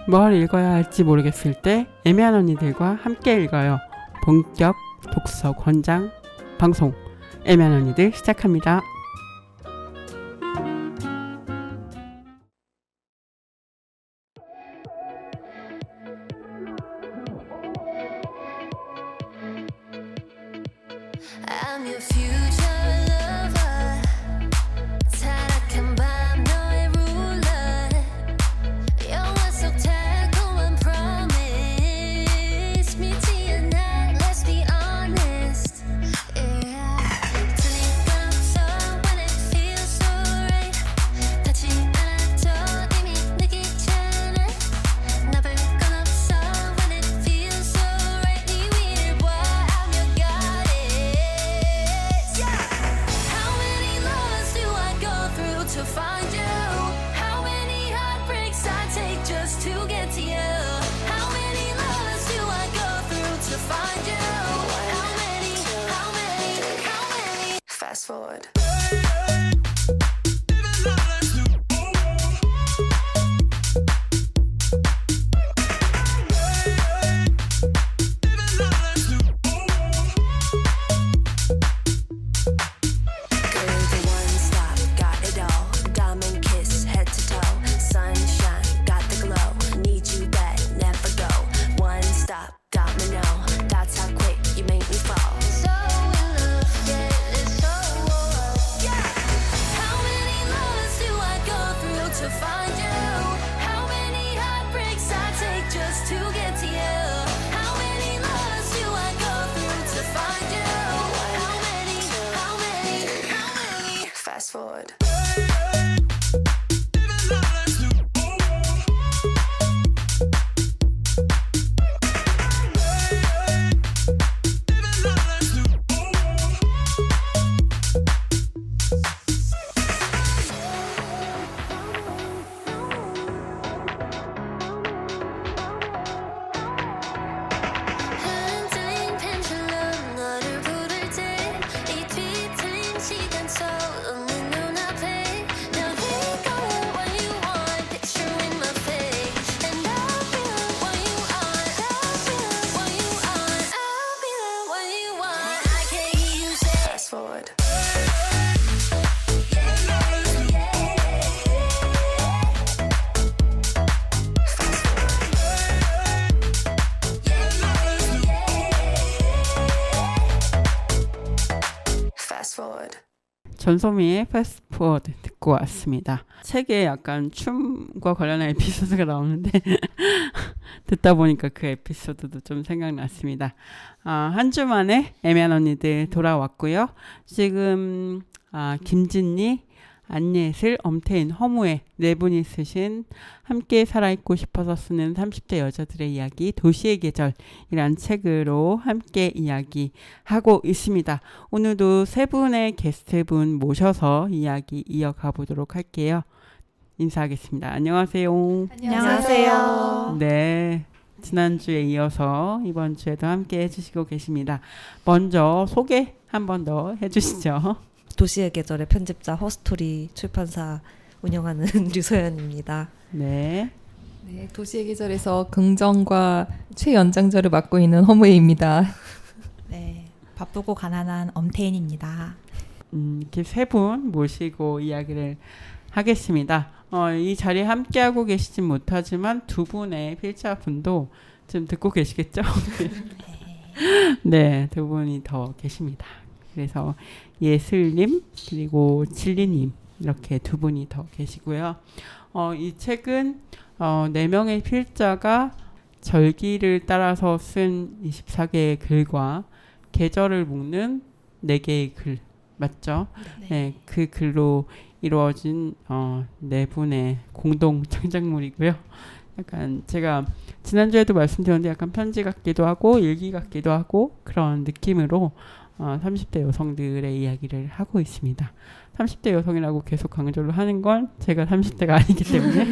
뭘 읽어야 할지 모르겠을 때 애매한 언니들과 함께 읽어요. 본격 독서 권장 방송 애매한 언니들 시작합니다. I'm your future lover. 타락한 밤 너의 ruler. 영화 속 달콤한 promise. 믿지 않아, let's be honest. Yeah. 틀린 건 없어 when it feels so right. 닿지 않아도 이미 느끼잖아. 나쁠 건 없어 when it feels so right. 네 위를 봐, I'm your goddess. How many lovers do I go through to find you? How many heartbreaks I take just to get to you? How many lovers do I go through to find you? How many? Fast forward. Good one stop, got it all. Diamond kiss, head to toe. Sunshine, got the glow. Need you bad, never go. One stop, domino. That's how quick you make me fall. So in love, yeah, it's so yeah. How many lovers do I go through to find you? How many heartbreaks I take just to get to you? How many lovers do I go through to find you? How many? Fast forward. 흔들린 펜슬로 너를 부를 때 이 뒤틀린 시간 속 없는 눈앞에 넌 이거야 what you want picture in my face and I'll be like what you want I'll be like what you want I'll be like what you want I can't hear you say fast forward. Fast forward. 전소미의 패스트포워드 듣고 왔습니다. 책에 약간 춤과 관련한 에피소드가 나오는데 듣다 보니까 그 에피소드도 좀 생각났습니다. 한 주 만에 애매한 언니들 돌아왔고요. 지금 김진리, 안예슬, 엄태인, 허무애 네 분이 쓰신 함께 살아있고 싶어서 쓰는 30대 여자들의 이야기 도시의 계절이란 책으로 함께 이야기하고 있습니다. 오늘도 세 분의 게스트분 모셔서 이야기 이어가 보도록 할게요. 인사하겠습니다. 안녕하세요. 안녕하세요. 네, 지난주에 이어서 이번 주에도 함께 해주시고 계십니다. 먼저 소개 한 번 더 해주시죠. 도시의 계절의 편집자 허스토리 출판사 운영하는 류소연입니다. 네. 네, 도시의 계절에서 긍정과 최연장자를 맡고 있는 허무애입니다. 네, 바쁘고 가난한 엄태인입니다. 이렇게 세 분 모시고 이야기를 하겠습니다. 이 자리에 함께하고 계시진 못하지만 두 분의 필자분도 지금 듣고 계시겠죠? 네, 두 분이 더 계십니다. 그래서 예슬님 그리고 진리님 이렇게 두 분이 더 계시고요. 이 책은 4명의 필자가 절기를 따라서 쓴 24개의 글과 계절을 묶는 4개의 글 맞죠? 네, 그 글로 이루어진 4분의 공동 창작물이고요. 약간 제가 지난주에도 말씀드렸는데 약간 편지 같기도 하고 일기 같기도 하고 그런 느낌으로 30대 여성들의 이야기를 하고 있습니다. 30대 여성이라고 계속 강조를 하는 건 제가 30대가 아니기 때문에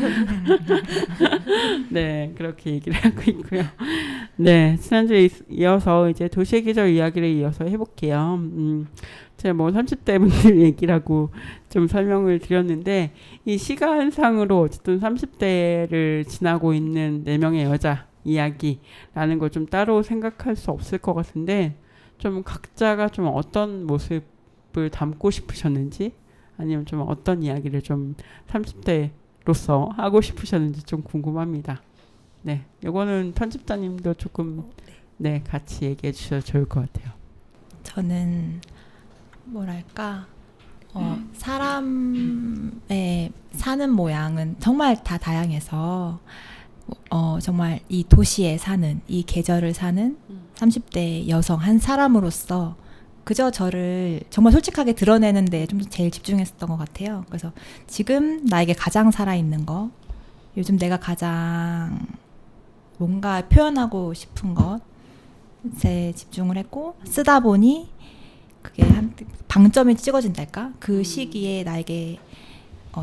네, 그렇게 얘기를 하고 있고요. 네, 지난주에 이어서 이제 도시의 계절 이야기를 이어서 해볼게요. 제가 뭐 30대 분들 얘기라고 좀 설명을 드렸는데 이 시간상으로 어쨌든 30대를 지나고 있는 4명의 여자 이야기라는 걸 좀 따로 생각할 수 없을 것 같은데 좀 각자가 좀 어떤 모습을 담고 싶으셨는지 아니면 좀 어떤 이야기를 좀 30대로서 하고 싶으셨는지 좀 궁금합니다. 네, 요거는 편집자님도 조금 네 같이 얘기해 주셔도 좋을 것 같아요. 저는 뭐랄까 사람의 사는 모양은 정말 다 다양해서 정말 이 도시에 사는 이 계절을 사는 30대 여성 한 사람으로서 그저 저를 정말 솔직하게 드러내는 데 좀 제일 집중했었던 것 같아요. 그래서 지금 나에게 가장 살아있는 거, 요즘 내가 가장 뭔가 표현하고 싶은 것에 집중을 했고 쓰다 보니 그게 한 방점이 찍어진달까? 그 시기에 나에게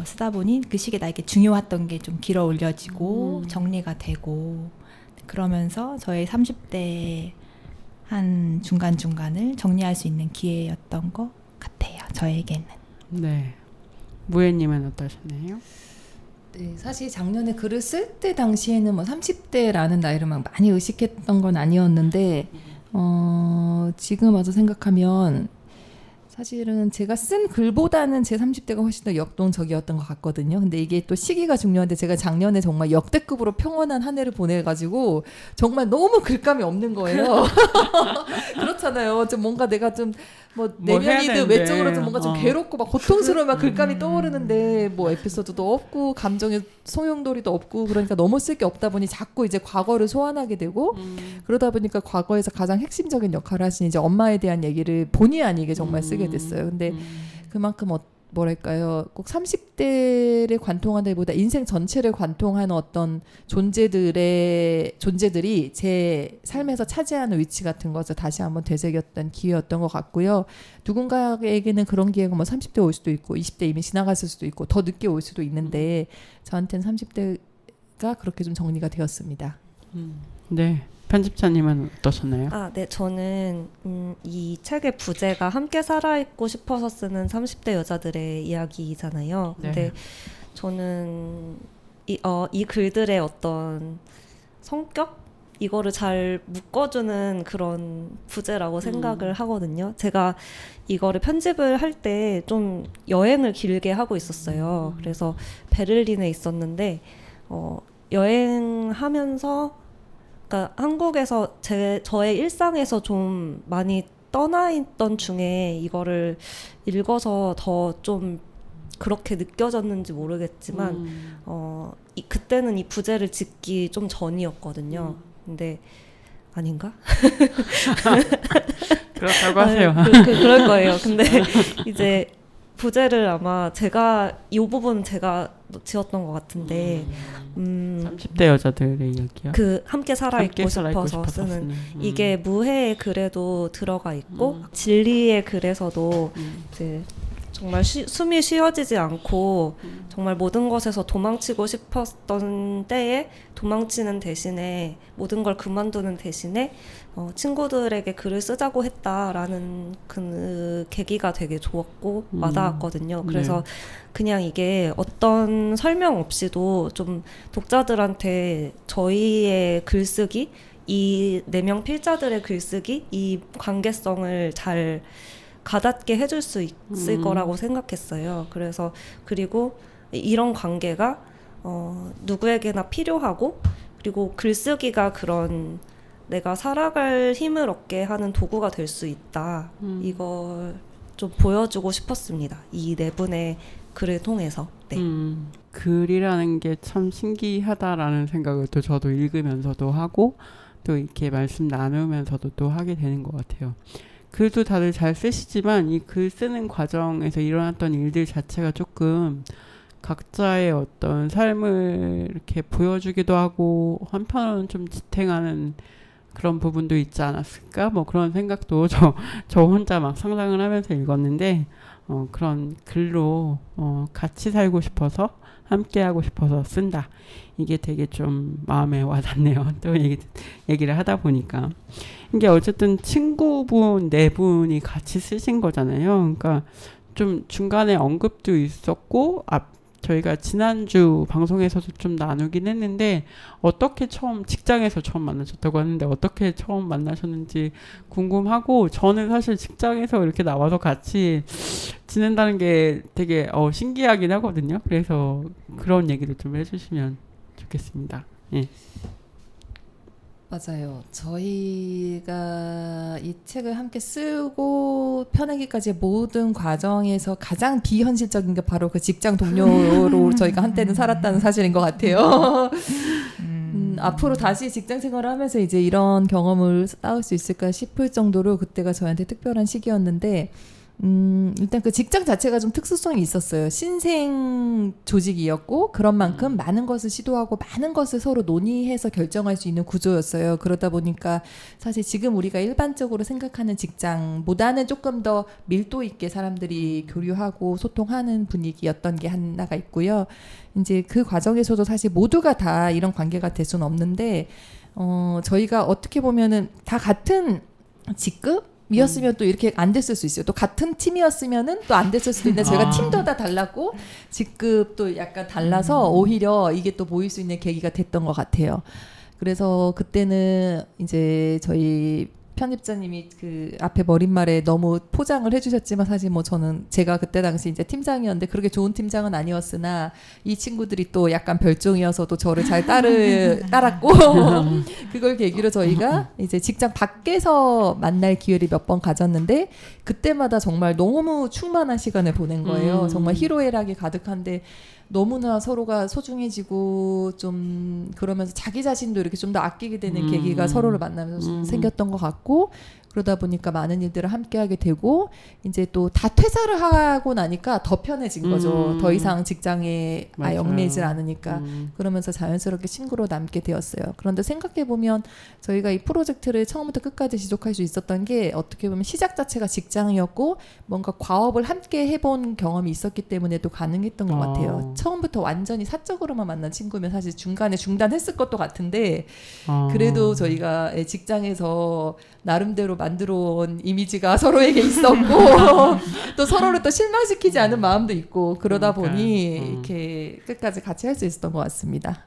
쓰다 보니 그 시기에 나에게 중요했던 게 좀 길어 올려지고 정리가 되고 그러면서 저의 30대 한 중간중간을 정리할 수 있는 기회였던 것 같아요. 저에게는. 네, 무예님은 어떠셨나요? 네, 사실 작년에 글을 쓸 때 당시에는 뭐 30대라는 나이를 막 많이 의식했던 건 아니었는데 지금 와서 생각하면 사실은 제가 쓴 글보다는 제 30대가 훨씬 더 역동적이었던 것 같거든요. 근데 이게 또 시기가 중요한데 제가 작년에 정말 역대급으로 평온한 한 해를 보내가지고 정말 너무 글감이 없는 거예요. 그렇잖아요. 좀 뭔가 내가 좀 뭐 내면이든 외적으로 좀 뭔가 좀 괴롭고 막 고통스러운 막 글감이 떠오르는데 뭐 에피소드도 없고 감정의 소용돌이도 없고 그러니까 너무 쓸 게 없다 보니 자꾸 이제 과거를 소환하게 되고 그러다 보니까 과거에서 가장 핵심적인 역할을 하신 이제 엄마에 대한 얘기를 본의 아니게 정말 쓰게 됐어요. 근데 그만큼 뭐랄까요, 꼭 30대를 관통한다기보다 인생 전체를 관통하는 어떤 존재들이 제 삶에서 차지하는 위치 같은 것을 다시 한번 되새겼던 기회였던 것 같고요. 누군가에게는 그런 기회가 뭐 30대 올 수도 있고 20대 이미 지나갔을 수도 있고 더 늦게 올 수도 있는데 저한테는 30대가 그렇게 좀 정리가 되었습니다. 네, 편집자님은 어떠셨나요? 네, 저는 이 책의 부제가 함께 살아있고 싶어서 쓰는 30대 여자들의 이야기잖아요. 근데 네. 저는 이 글들의 어떤 성격? 이거를 잘 묶어주는 그런 부제라고 생각을 하거든요. 제가 이거를 편집을 할 때 좀 여행을 길게 하고 있었어요. 그래서 베를린에 있었는데 여행하면서 그러니까 한국에서 저의 일상에서 좀 많이 떠나 있던 중에 이거를 읽어서 더 좀 그렇게 느껴졌는지 모르겠지만 그때는 이 부제를 짓기 좀 전이었거든요. 근데 아닌가? 그렇다고 하세요. 그럴 거예요. 근데 이제 부제를 아마 이 부분은 제가 지었던 것 같은데 30대 여자들의 이야기요? 그 함께 살아있고 싶어서 쓰는 이게 무해의 글에도 들어가 있고 진리의 글에서도 이제 정말 숨이 쉬어지지 않고 정말 모든 것에서 도망치고 싶었던 때에 도망치는 대신에 모든 걸 그만두는 대신에 친구들에게 글을 쓰자고 했다라는 그 계기가 되게 좋았고 와닿았거든요. 그래서 그냥 이게 어떤 설명 없이도 좀 독자들한테 저희의 글쓰기, 이 4명 필자들의 글쓰기, 이 관계성을 잘 가닿게 해줄 수 있을 거라고 생각했어요. 그래서 그리고 이런 관계가 누구에게나 필요하고 그리고 글쓰기가 그런 내가 살아갈 힘을 얻게 하는 도구가 될 수 있다. 이걸 좀 보여주고 싶었습니다. 이 4분의 글을 통해서. 네. 글이라는 게 참 신기하다라는 생각을 또 저도 읽으면서도 하고 또 이렇게 말씀 나누면서도 또 하게 되는 것 같아요. 글도 다들 잘 쓰시지만 이 글 쓰는 과정에서 일어났던 일들 자체가 조금 각자의 어떤 삶을 이렇게 보여주기도 하고 한편으로는 좀 지탱하는 그런 부분도 있지 않았을까? 뭐 그런 생각도 저 혼자 막 상상을 하면서 읽었는데 그런 글로 같이 살고 싶어서 함께 하고 싶어서 쓴다. 이게 되게 좀 마음에 와닿네요. 또 얘기를 하다 보니까 이게 어쨌든 친구분 네 분이 같이 쓰신 거잖아요. 그러니까 좀 중간에 언급도 있었고 저희가 지난주 방송에서도 좀 나누긴 했는데 어떻게 직장에서 처음 만나셨다고 하는데 어떻게 처음 만나셨는지 궁금하고 저는 사실 직장에서 이렇게 나와서 같이 지낸다는 게 되게 신기하긴 하거든요. 그래서 그런 얘기를 좀 해주시면 좋겠습니다. 예. 맞아요. 저희가 이 책을 함께 쓰고 펴내기까지의 모든 과정에서 가장 비현실적인 게 바로 그 직장 동료로 저희가 한때는 살았다는 사실인 것 같아요. 앞으로 다시 직장 생활을 하면서 이제 이런 경험을 쌓을 수 있을까 싶을 정도로 그때가 저한테 특별한 시기였는데 일단 그 직장 자체가 좀 특수성이 있었어요. 신생 조직이었고 그런 만큼 많은 것을 시도하고 많은 것을 서로 논의해서 결정할 수 있는 구조였어요. 그러다 보니까 사실 지금 우리가 일반적으로 생각하는 직장보다는 조금 더 밀도 있게 사람들이 교류하고 소통하는 분위기였던 게 하나가 있고요. 이제 그 과정에서도 사실 모두가 다 이런 관계가 될 수는 없는데 저희가 어떻게 보면은 다 같은 직급? 이었으면 또 이렇게 안 됐을 수 있어요. 또 같은 팀이었으면은 또 안 됐을 수도 있는데 저희가 팀도 다 달랐고 직급도 약간 달라서 오히려 이게 또 모일 수 있는 계기가 됐던 것 같아요. 그래서 그때는 이제 저희 편집자님이 그 앞에 머릿말에 너무 포장을 해주셨지만 사실 뭐 저는 제가 그때 당시 이제 팀장이었는데 그렇게 좋은 팀장은 아니었으나 이 친구들이 또 약간 별종이어서도 저를 잘 따랐고 그걸 계기로 저희가 이제 직장 밖에서 만날 기회를 몇 번 가졌는데 그때마다 정말 너무 충만한 시간을 보낸 거예요. 정말 희로애락이 가득한데 너무나 서로가 소중해지고 좀 그러면서 자기 자신도 이렇게 좀 더 아끼게 되는 계기가 서로를 만나면서 생겼던 것 같고 그러다 보니까 많은 일들을 함께 하게 되고 이제 또 다 퇴사를 하고 나니까 더 편해진 거죠. 더 이상 직장에 얽매이질 않으니까 그러면서 자연스럽게 친구로 남게 되었어요. 그런데 생각해보면 저희가 이 프로젝트를 처음부터 끝까지 지속할 수 있었던 게 어떻게 보면 시작 자체가 직장이었고 뭔가 과업을 함께 해본 경험이 있었기 때문에 또 가능했던 것 같아요. 처음부터 완전히 사적으로만 만난 친구면 사실 중간에 중단했을 것도 같은데 그래도 저희가 직장에서 나름대로 만들어 온 이미지가 서로에게 있었고 또 서로를 또 실망시키지 않은 마음도 있고 그러다 보니 이렇게 끝까지 같이 할 수 있었던 것 같습니다.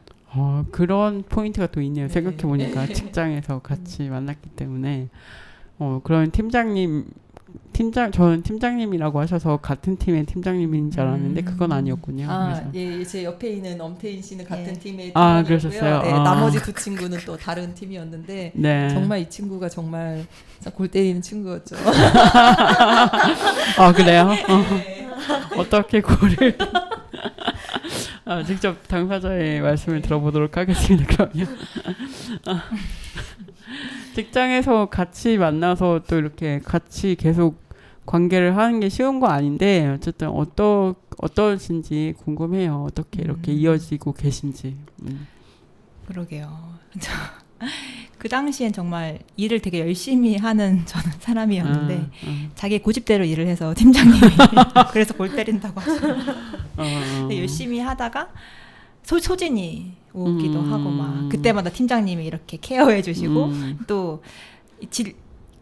그런 포인트가 또 있네요. 생각해보니까 직장에서 같이 만났기 때문에 그런 저는 팀장님이라고 하셔서 같은 팀의 팀장님인 줄 알았는데 그건 아니었군요. 예, 제 옆에 있는 엄태인 씨는 같은 팀의 그러셨어요. 네, 나머지 두 친구는 또 다른 팀이었는데 네. 정말 이 친구가 정말 골 때리는 친구였죠. 그래요? 어떻게 골을 직접 당사자의 말씀을 들어보도록 하겠습니다. 그럼요. 직장에서 같이 만나서 또 이렇게 같이 계속 관계를 하는 게 쉬운 거 아닌데 어쨌든 어떠신지 궁금해요. 어떻게 이렇게 이어지고 계신지. 그러게요. 그 당시엔 정말 일을 되게 열심히 하는 저는 사람이었는데 자기 고집대로 일을 해서 팀장님이 그래서 골 때린다고 하시고 열심히 하다가 소진이 오기도 하고 막 그때마다 팀장님이 이렇게 케어해 주시고 또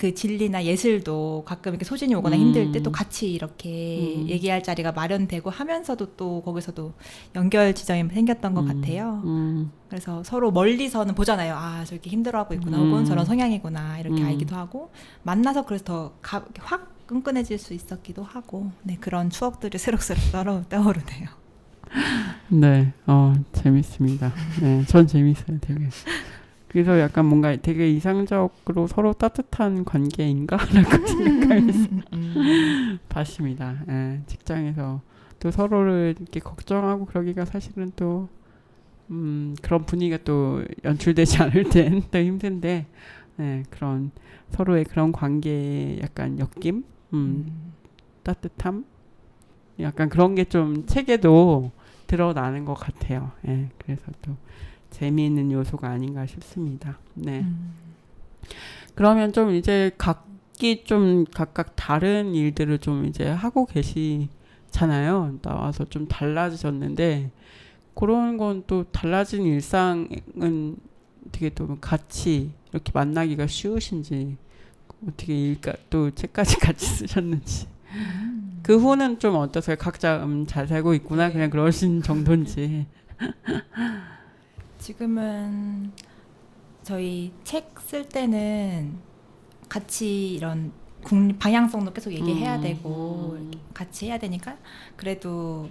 그 진리나 예슬도 가끔 이렇게 소진이 오거나 힘들 때 또 같이 이렇게 얘기할 자리가 마련되고 하면서도 또 거기서도 연결 지점이 생겼던 것 같아요. 그래서 서로 멀리서는 보잖아요. 저렇게 힘들어하고 있구나 혹은 저런 성향이구나 이렇게 알기도 하고 만나서 그래서 더 확 끈끈해질 수 있었기도 하고 네, 그런 추억들이 새록새록 떠오르네요. 네, 재밌습니다. 네, 전 재밌어요, 되게. 그래서 약간 뭔가 되게 이상적으로 서로 따뜻한 관계인가라고 생각하면서 봤습니다. 예, 직장에서 또 서로를 이렇게 걱정하고 그러기가 사실은 또 그런 분위기가 또 연출되지 않을 땐 또 힘든데 그런 서로의 그런 관계의 약간 엮임, 따뜻함, 약간 그런 게 좀 책에도 드러나는 것 같아요. 예, 그래서 또 재미있는 요소가 아닌가 싶습니다. 네. 그러면 좀 이제 각기 좀 각각 다른 일들을 좀 이제 하고 계시잖아요. 나와서 좀 달라지셨는데 그런 건 또 달라진 일상은 어떻게 또 같이 이렇게 만나기가 쉬우신지 어떻게 일까 또 책까지 같이 쓰셨는지 그 후는 좀 어떠세요? 각자 잘 살고 있구나 그냥 그러신 정도인지. 지금은 저희 책 쓸 때는 같이 이런 방향성도 계속 얘기해야 되고 같이 해야 되니까 그래도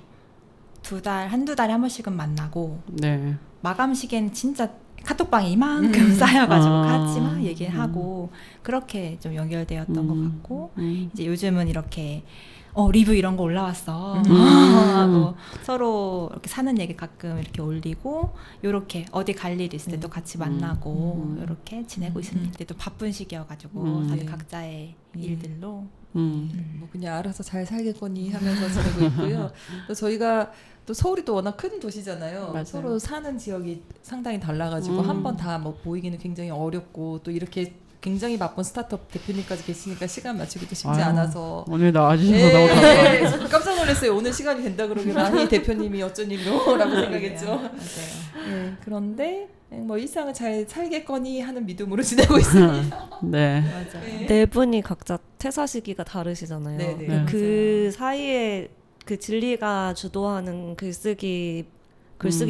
한두 달에 한 번씩은 만나고 네. 마감 시기엔 진짜 카톡방에 이만큼 쌓여가지고 같이 막 얘기하고 그렇게 좀 연결되었던 것 같고 이제 요즘은 이렇게 리뷰 이런 거 올라왔어 하고 서로 이렇게 사는 얘기 가끔 이렇게 올리고 요렇게 어디 갈 일 있을 때도 같이 만나고 요렇게 지내고 있는데 또 바쁜 시기여가지고 다들 각자의 일들로 뭐 그냥 알아서 잘 살겠거니 하면서 지내고 있고요. 또 저희가 또 서울이 또 워낙 큰 도시잖아요. 맞아요. 서로 사는 지역이 상당히 달라가지고 한 번 다 뭐 보이기는 굉장히 어렵고 또 이렇게 굉장히 바쁜 스타트업 대표님까지 계시니까 시간 맞추기도 쉽지 아유, 않아서 오늘 나와주셔서 너무 감사합니다. 저도 깜짝 놀랐어요. 오늘 시간이 된다 그러길래 아니 대표님이 어쩐 일로 라고 생각했죠. 맞아요. 네, 그런데 뭐 일상을 잘 살겠거니 하는 믿음으로 지내고 있습니다. 네. 맞아요. 네 분이 각자 퇴사 시기가 다르시잖아요. 네네. 네. 그 사이에 그 진리가 주도하는 글쓰기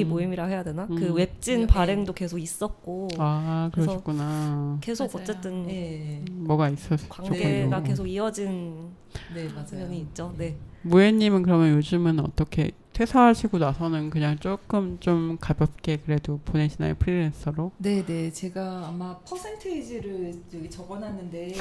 모임이라 해야 되나? 그 웹진 네. 발행도 계속 있었고 아 그래서 그러셨구나. 계속 맞아요. 어쨌든 네, 뭐가 있었죠. 관계가 계속 이어진 네 맞아요. 면이 있죠. 네. 무예님은 그러면 요즘은 어떻게 퇴사하시고 나서는 그냥 조금 좀 가볍게 그래도 보내시나요? 프리랜서로? 네네 제가 아마 퍼센테이지를 여기 적어놨는데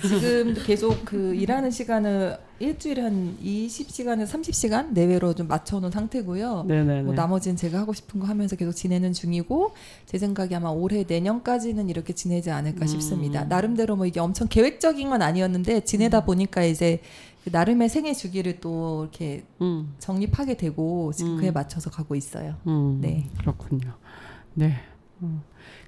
지금 계속 그 일하는 시간을 일주일에 한 20시간에서 30시간 내외로 좀 맞춰놓은 상태고요. 네네네. 뭐 나머지는 제가 하고 싶은 거 하면서 계속 지내는 중이고 제 생각에 아마 올해 내년까지는 이렇게 지내지 않을까 싶습니다. 나름대로 뭐 이게 엄청 계획적인 건 아니었는데 지내다 보니까 이제 그 나름의 생애 주기를 또 이렇게 정립하게 되고 지금 그에 맞춰서 가고 있어요. 네. 그렇군요. 네.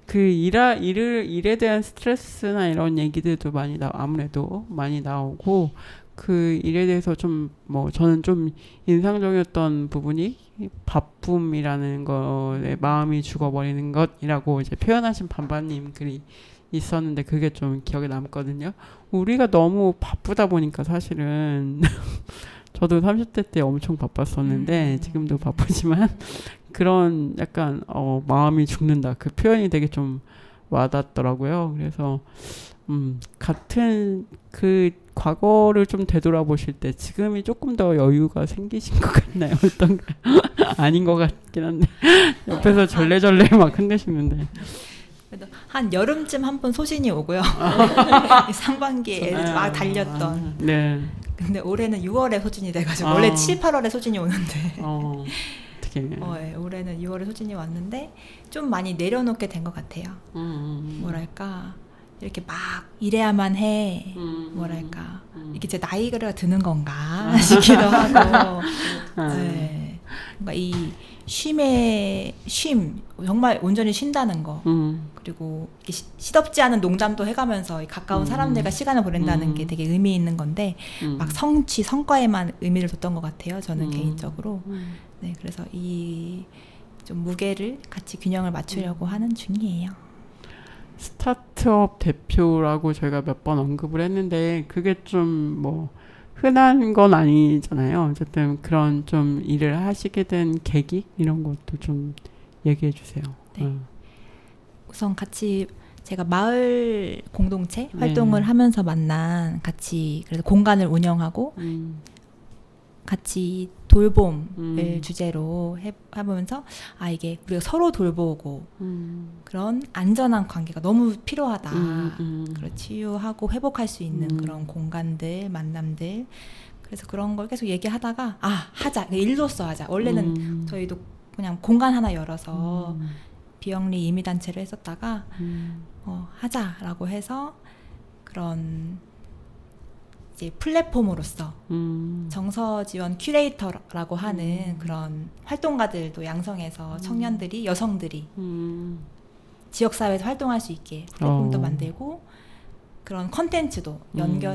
그 일에 대한 스트레스나 이런 얘기들도 아무래도 많이 나오고 그 일에 대해서 좀 뭐 저는 좀 인상적이었던 부분이 바쁨이라는 거에 마음이 죽어버리는 것이라고 이제 표현하신 반반님 글이 있었는데 그게 좀 기억에 남거든요. 우리가 너무 바쁘다 보니까 사실은 저도 30대 때 엄청 바빴었는데 지금도 바쁘지만 그런 약간 마음이 죽는다. 그 표현이 되게 좀 와닿더라고요. 그래서 같은 그 과거를 좀 되돌아보실 때 지금이 조금 더 여유가 생기신 것 같나요? 어떤가요? 아닌 것 같긴 한데 옆에서 절레절레 막 흔드시는데 그래도 한 여름쯤 한 번 소진이 오고요. 상반기에 막 달렸던. 네. 근데 올해는 6월에 소진이 돼가지고 원래 7, 8월에 소진이 오는데 어떻게? 예, 올해는 6월에 소진이 왔는데 좀 많이 내려놓게 된 것 같아요. 뭐랄까 이렇게 막 일해야만 해. 뭐랄까 이게 제 나이가 드는 건가 싶기도 하고. 네. 뭔가 이 쉼 정말 온전히 쉰다는 거 그리고 이렇게 시덥지 않은 농담도 해가면서 이 가까운 사람들과 시간을 보낸다는 게 되게 의미 있는 건데 막 성과에만 의미를 뒀던 것 같아요. 저는 개인적으로. 네, 그래서 이 좀 무게를 같이 균형을 맞추려고 하는 중이에요. 스타트업 대표라고 저희가 몇 번 언급을 했는데 그게 좀 뭐 흔한 건 아니잖아요. 어쨌든 그런 좀 일을 하시게 된 계기 이런 것도 좀 얘기해 주세요. 네. 우선 같이 제가 마을 공동체 활동을 하면서 만난 같이 그래서 공간을 운영하고 같이 돌봄을 주제로 해보면서 이게 우리가 서로 돌보고 그런 안전한 관계가 너무 필요하다. 그걸 치유하고 회복할 수 있는 그런 공간들, 만남들. 그래서 그런 걸 계속 얘기하다가 하자. 일로써 하자. 원래는 저희도 그냥 공간 하나 열어서 비영리 임의단체를 했었다가 하자라고 해서 그런 이제 플랫폼으로서 정서지원 큐레이터라고 하는 그런 활동가들도 양성해서 청년들이 여성들이 지역사회에서 활동할 수 있게 플랫폼도 만들고 그런 컨텐츠도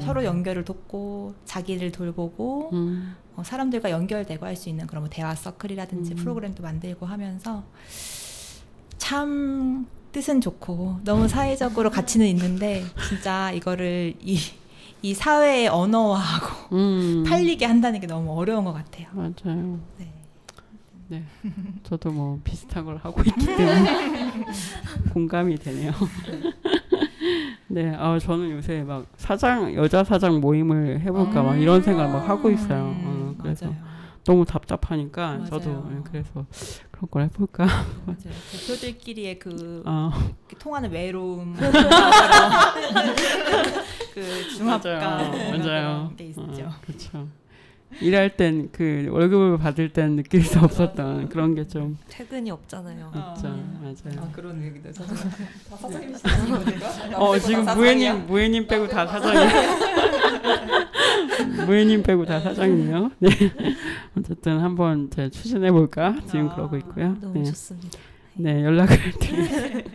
서로 연결을 돕고 자기를 돌보고 사람들과 연결되고 할 수 있는 그런 뭐 대화 서클이라든지 프로그램도 만들고 하면서 참 뜻은 좋고 너무 사회적으로 가치는 있는데 진짜 이거를 이 사회의 언어화하고 팔리게 한다는 게 너무 어려운 것 같아요. 맞아요. 네. 네, 저도 뭐 비슷한 걸 하고 있기 때문에 공감이 되네요. 네, 저는 요새 막 여자 사장 모임을 해볼까 막 이런 생각 막 하고 있어요. 그래서 맞아요. 너무 답답하니까 맞아요. 저도 그래서 그런 걸 해볼까. 맞아요. 대표들끼리의 그 통하는 외로움, 그 중압감 맞아요. 게 있죠. 그렇죠. 일할 땐 그 월급을 받을 땐 느낄 수 없었던 그런 게 좀 퇴근이 없잖아요. 있죠. 맞아요. 그런 얘기도 저도 사장님 지금 무예님 빼고 다 사장이에요. 무예님 빼고 다 사장이에요. 네. 어쨌든 한번 추진해 볼까 지금 그러고 있고요. 너무 네. 좋습니다. 네, 연락을 드리겠습니다.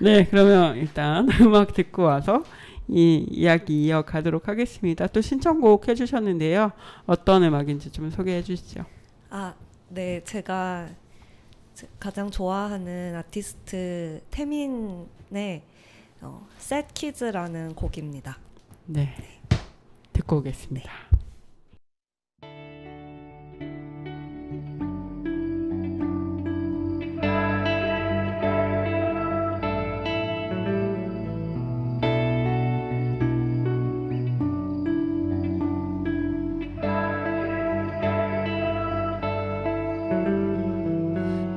네, 그러면 일단 음악 듣고 와서 이 이야기 이어가도록 하겠습니다. 또 신청곡 해주셨는데요. 어떤 음악인지 좀 소개해 주시죠. 네, 제가 가장 좋아하는 아티스트 태민의 Sad Kids라는 곡입니다. 네, 듣고 오겠습니다.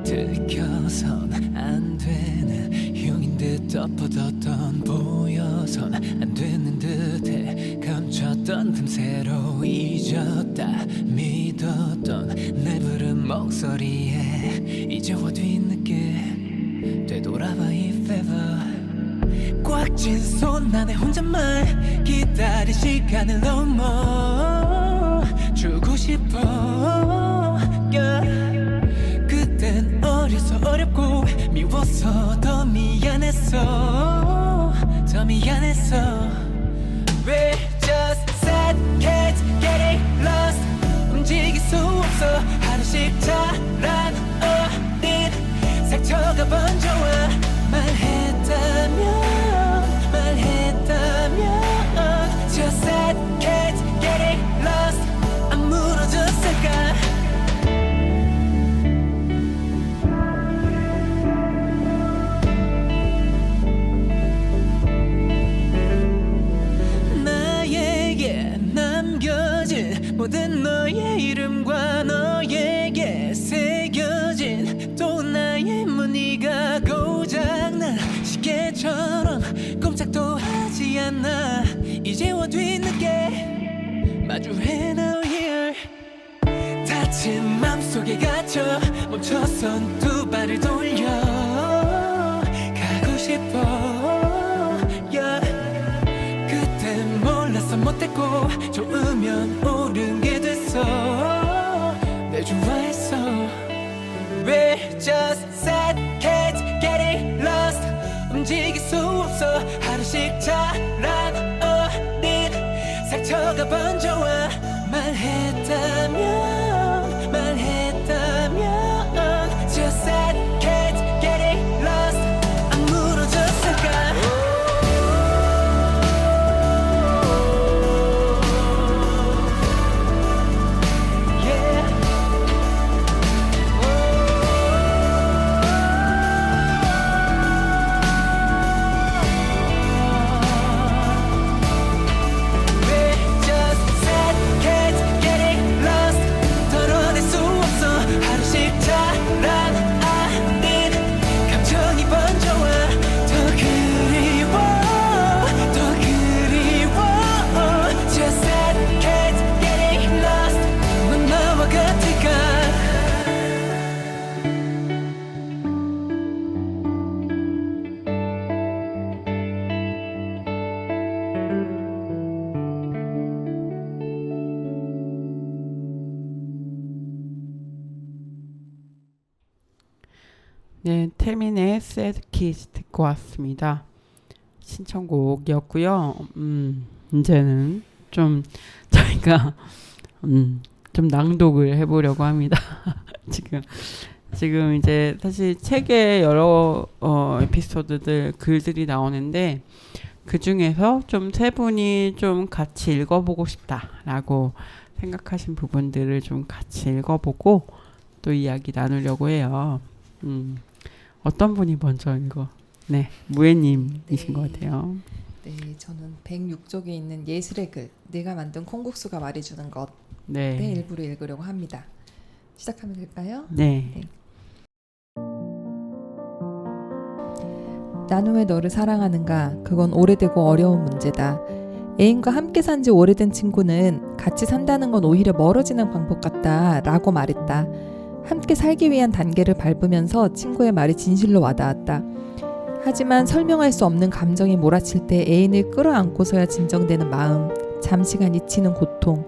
들켜선 안 되는 흉인 듯 덮어뒀던 보여선 안 되는 듯해 감췄던 틈새로 잊었다 믿었던 내 부른 목소리에 이제와 뒤늦게 되돌아봐 이 fever 꽉 쥔 손 안에 혼잣말 기다린 시간을 넘어 주고 싶어 yeah. 그땐 어려서 어렵고 미워서 더 미안했어 더 미안했어 We're just sad kids getting lost 움직일 수 없어 하루씩 자란 어린 상처가 번져와 말했다면 Just sad kids getting lost 안 무너졌을까 모든 너의 이름과 너에게 새겨진 또 나의 무늬가 고장난 시계처럼 꼼짝도 하지 않아 이제와 뒤늦게 마주해 now here 다친 맘속에 갇혀 멈춰선 두 발을 돌려 가고 싶어 yeah. 그땐 몰라서 못했고 좋으면 옳은 게 됐어 내 좋아했어 We're just sad kids getting lost 움직일 수 없어 하루씩 자란 어린 상처가 번져와 말했다면 Just sad kids getting lost 안 무너졌을까 네, 태민의 Sad Kids 듣고 왔습니다. 신청곡이었고요. 이제는 좀 저희가 좀 낭독을 해보려고 합니다. 지금 이제 사실 책에 여러 에피소드들 글들이 나오는데 그 중에서 좀 세 분이 좀 같이 읽어보고 싶다라고 생각하신 부분들을 좀 같이 읽어보고 또 이야기 나누려고 해요. 어떤 분이 먼저 읽어? 네, 무예님이신 것 같아요. 네, 저는 106쪽에 있는 예술의 글, 내가 만든 콩국수가 말해주는 것의 네, 일부를 읽으려고 합니다. 시작하면 될까요? 네, 나는 왜 너를 사랑하는가? 그건 오래되고 어려운 문제다. 애인과 함께 산 지 오래된 친구는 같이 산다는 건 오히려 멀어지는 방법 같다 라고 말했다. 함께 살기 위한 단계를 밟으면서 친구의 말이 진실로 와닿았다. 하지만 설명할 수 없는 감정이 몰아칠 때 애인을 끌어안고서야 진정되는 마음, 잠시간 잊히는 고통,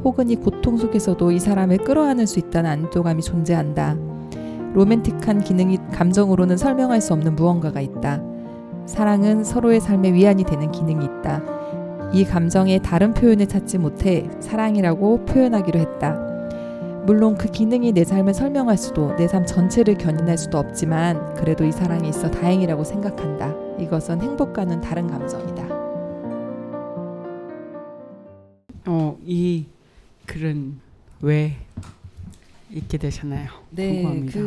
혹은 이 고통 속에서도 이 사람을 끌어안을 수 있다는 안도감이 존재한다. 로맨틱한 기능이 감정으로는 설명할 수 없는 무언가가 있다. 사랑은 서로의 삶에 위안이 되는 기능이 있다. 이 감정에 다른 표현을 찾지 못해 사랑이라고 표현하기로 했다. 물론 그 기능이 내 삶을 설명할 수도 내 삶 전체를 견인할 수도 없지만 그래도 이 사랑이 있어 다행이라고 생각한다. 이것은 행복과는 다른 감정이다. 이 글은 왜 읽게 되셨나요? 궁금합니다.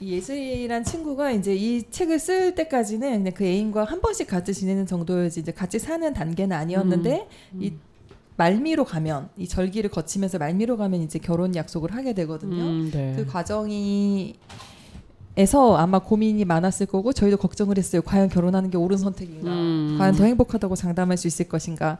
이 예슬이란 친구가 이제 이 책을 쓸 때까지는 그냥 그 애인과 한 번씩 같이 지내는 정도였지 이제 같이 사는 단계는 아니었는데 이 말미로 가면 이 절기를 거치면서 말미로 가면 이제 결혼 약속을 하게 되거든요. 네. 그 과정이 에서 아마 고민이 많았을 거고 저희도 걱정을 했어요. 과연 결혼하는 게 옳은 선택인가? 과연 더 행복하다고 장담할 수 있을 것인가?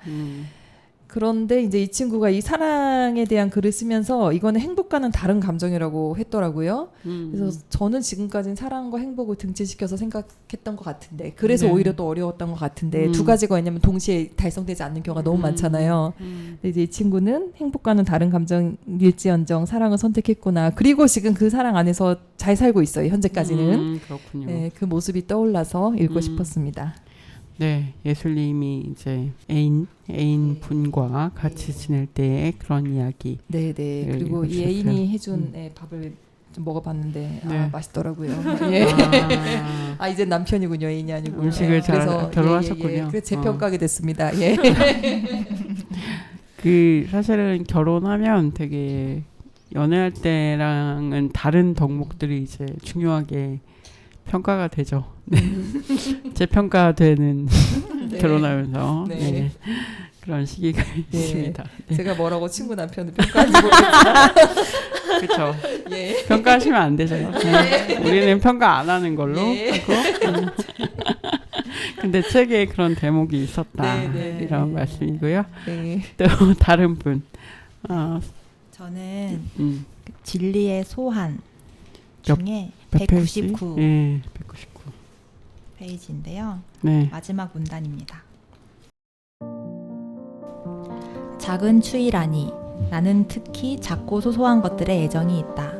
그런데 이제 이 친구가 이 사랑에 대한 글을 쓰면서 이거는 행복과는 다른 감정이라고 했더라고요. 그래서 저는 지금까지는 사랑과 행복을 등치시켜서 생각했던 것 같은데 그래서 네. 오히려 또 어려웠던 것 같은데 두 가지가 있냐면 동시에 달성되지 않는 경우가 너무 많잖아요. 근데 이제 이 친구는 행복과는 다른 감정일지언정 사랑을 선택했구나. 그리고 지금 그 사랑 안에서 잘 살고 있어요. 현재까지는. 그렇군요. 네, 그 모습이 떠올라서 읽고 싶었습니다. 네, 예술님이 이제 애인 분과 같이 지낼 때의 그런 이야기. 네. 그리고 이 읽어주셨어요. 애인이 해준 밥을 좀 먹어봤는데 네. 맛있더라고요. 예. 아, 이제 남편이군요, 애인이 아니고. 음식을 잘 그래서 결혼하셨군요. 그래서 재평가하게 됐습니다. 예. 그 사실은 결혼하면 되게 연애할 때랑은 다른 덕목들이 이제 중요하게 평가가 되죠. 네. 재평가되는 네. 결혼하면서 네. 네. 그런 시기가 네. 있습니다. 네. 제가 뭐라고 친구 남편을 평가하는지 모르겠지만. 그렇죠. 예. 평가하시면 안 되죠. 네. 우리는 평가 안 하는 걸로 네. 하고. 근데 책에 그런 대목이 있었다. 네. 이런 말씀이고요. 네. 또 다른 분. 저는 음. 진리의 소환 몇- 중에 몇 페이지? 199 예, 199. 페이지인데요. 네. 마지막 문단입니다. 작은 추이라니 나는 특히 작고 소소한 것들에 애정이 있다.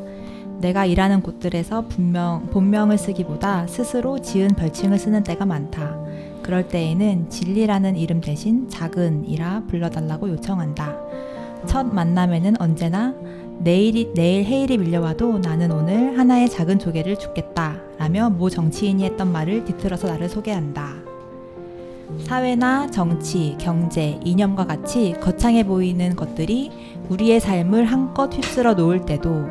내가 일하는 곳들에서 본명을 쓰기보다 스스로 지은 별칭을 쓰는 때가 많다. 그럴 때에는 진리라는 이름 대신 작은이라 불러달라고 요청한다. 첫 만남에는 언제나 내일 해일이 밀려와도 나는 오늘 하나의 작은 조개를 줍겠다 라며 모 정치인이 했던 말을 뒤틀어서 나를 소개한다. 사회나 정치, 경제, 이념과 같이 거창해 보이는 것들이 우리의 삶을 한껏 휩쓸어 놓을 때도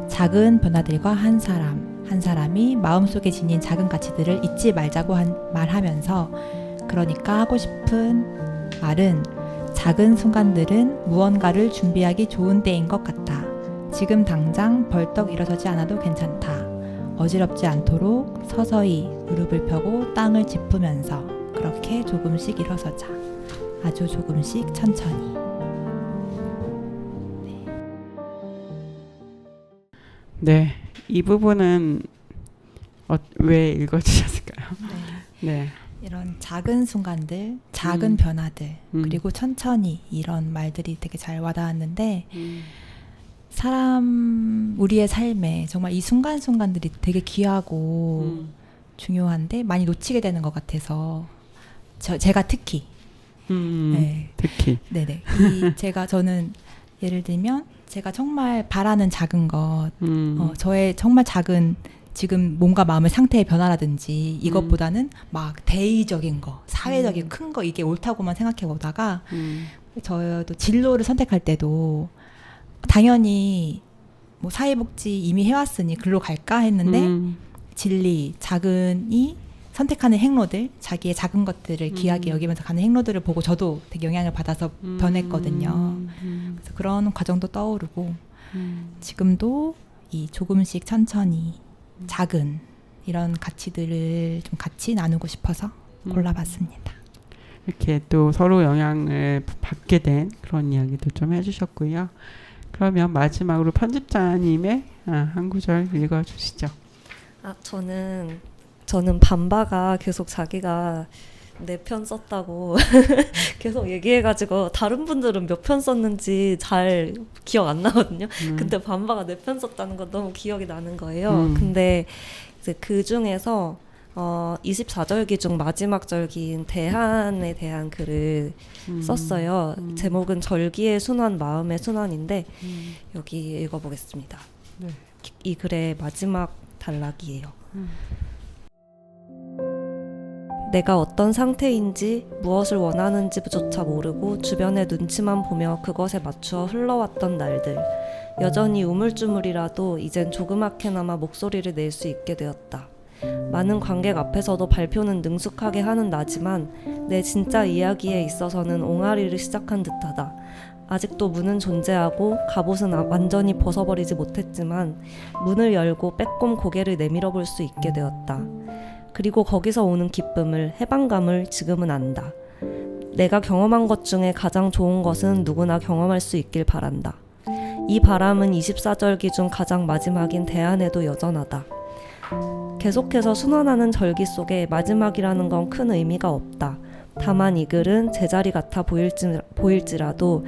작은 변화들과 한 사람이 마음속에 지닌 작은 가치들을 잊지 말자고 말하면서 그러니까 하고 싶은 말은 작은 순간들은 무언가를 준비하기 좋은 때인 것 같다. 지금 당장 벌떡 일어서지 않아도 괜찮다. 어지럽지 않도록 서서히 무릎을 펴고 땅을 짚으면서 그렇게 조금씩 일어서자. 아주 조금씩 천천히. 네. 이 부분은 왜 읽어주셨을까요? 네. 이런 작은 순간들, 작은 변화들, 그리고 천천히 이런 말들이 되게 잘 와닿았는데 우리의 삶에 정말 이 순간순간들이 되게 귀하고 중요한데 많이 놓치게 되는 것 같아서 제가 특히 네. 특히 네네 저는 예를 들면 제가 정말 바라는 작은 것 저의 정말 작은 지금 몸과 마음의 상태의 변화라든지 이것보다는 막 대의적인 거 사회적인 큰 거 이게 옳다고만 생각해 보다가 저도 진로를 선택할 때도 당연히 뭐 사회복지 이미 해왔으니 글로 갈까 했는데 진리, 작은이 선택하는 행로들, 자기의 작은 것들을 귀하게 여기면서 가는 행로들을 보고 저도 되게 영향을 받아서 변했거든요. 그래서 그런 과정도 떠오르고 지금도 이 조금씩 천천히 작은 이런 가치들을 좀 같이 나누고 싶어서 골라봤습니다. 이렇게 또 서로 영향을 받게 된 그런 이야기도 좀 해주셨고요. 그러면 마지막으로 편집자님의 한 구절 읽어주시죠. 저는 반바가 계속 자기가 내 편 썼다고 계속 얘기해가지고 다른 분들은 몇 편 썼는지 잘 기억 안 나거든요. 근데 반바가 내 편 썼다는 건 너무 기억이 나는 거예요. 근데 이제 그 중에서 24절기 중 마지막 절기인 대한에 대한 글을 썼어요. 제목은 절기의 순환, 마음의 순환인데 여기 읽어보겠습니다. 네. 이 글의 마지막 단락이에요. 내가 어떤 상태인지 무엇을 원하는지조차 모르고 주변의 눈치만 보며 그것에 맞추어 흘러왔던 날들. 여전히 우물쭈물이라도 이젠 조그맣게나마 목소리를 낼 수 있게 되었다. 많은 관객 앞에서도 발표는 능숙하게 하는 나지만 내 진짜 이야기에 있어서는 옹알이를 시작한 듯하다. 아직도 문은 존재하고 갑옷은 완전히 벗어버리지 못했지만 문을 열고 빼꼼 고개를 내밀어 볼 수 있게 되었다. 그리고 거기서 오는 기쁨을, 해방감을 지금은 안다. 내가 경험한 것 중에 가장 좋은 것은 누구나 경험할 수 있길 바란다. 이 바람은 24절기 중 가장 마지막인 대안에도 여전하다. 계속해서 순환하는 절기 속에 마지막이라는 건 큰 의미가 없다. 다만 이 글은 제자리 같아 보일지라도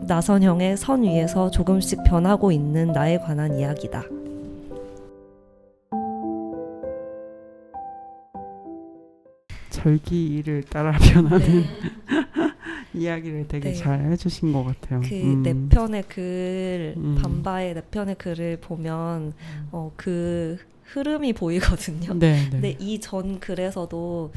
나선형의 선 위에서 조금씩 변하고 있는 나에 관한 이야기다. 절기를 따라 변하는 이야기를 되게 네. 잘 해주신 것 같아요. 그 네 편의 글, 반바의 네 편의 글을 보면 그 흐름이 보이거든요. 네, 근데 이 전 글에서도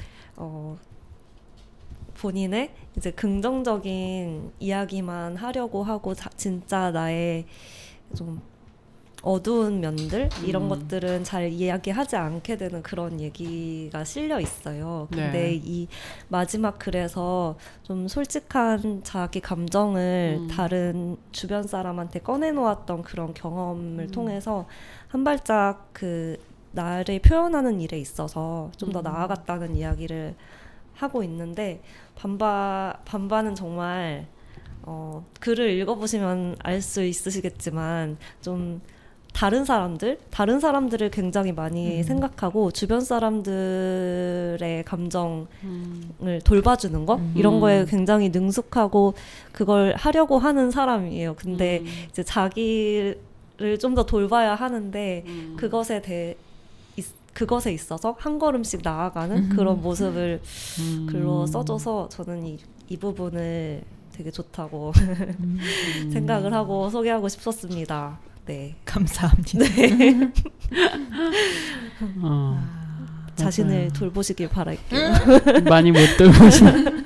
본인의 이제 긍정적인 이야기만 하려고 하고 진짜 나의 좀 어두운 면들 이런 것들은 잘 이야기하지 않게 되는 그런 얘기가 실려 있어요. 근데 네. 이 마지막 글에서 좀 솔직한 자기 감정을 다른 주변 사람한테 꺼내놓았던 그런 경험을 통해서 한 발짝 그 나를 표현하는 일에 있어서 좀 더 나아갔다는 이야기를 하고 있는데 반바는 정말 글을 읽어보시면 알 수 있으시겠지만 좀 다른 사람들을 굉장히 많이 생각하고 주변 사람들의 감정을 돌봐주는 것 이런 거에 굉장히 능숙하고 그걸 하려고 하는 사람이에요. 근데 이제 자기를 좀 더 돌봐야 하는데 그것에 있어서 한 걸음씩 나아가는 그런 모습을 글로 써줘서 저는 이 부분을 되게 좋다고 생각을 하고 소개하고 싶었습니다. 네. 감사합니다. 네. 자신을 맞아요. 돌보시길 바랄게요. 많이 못 돌보시는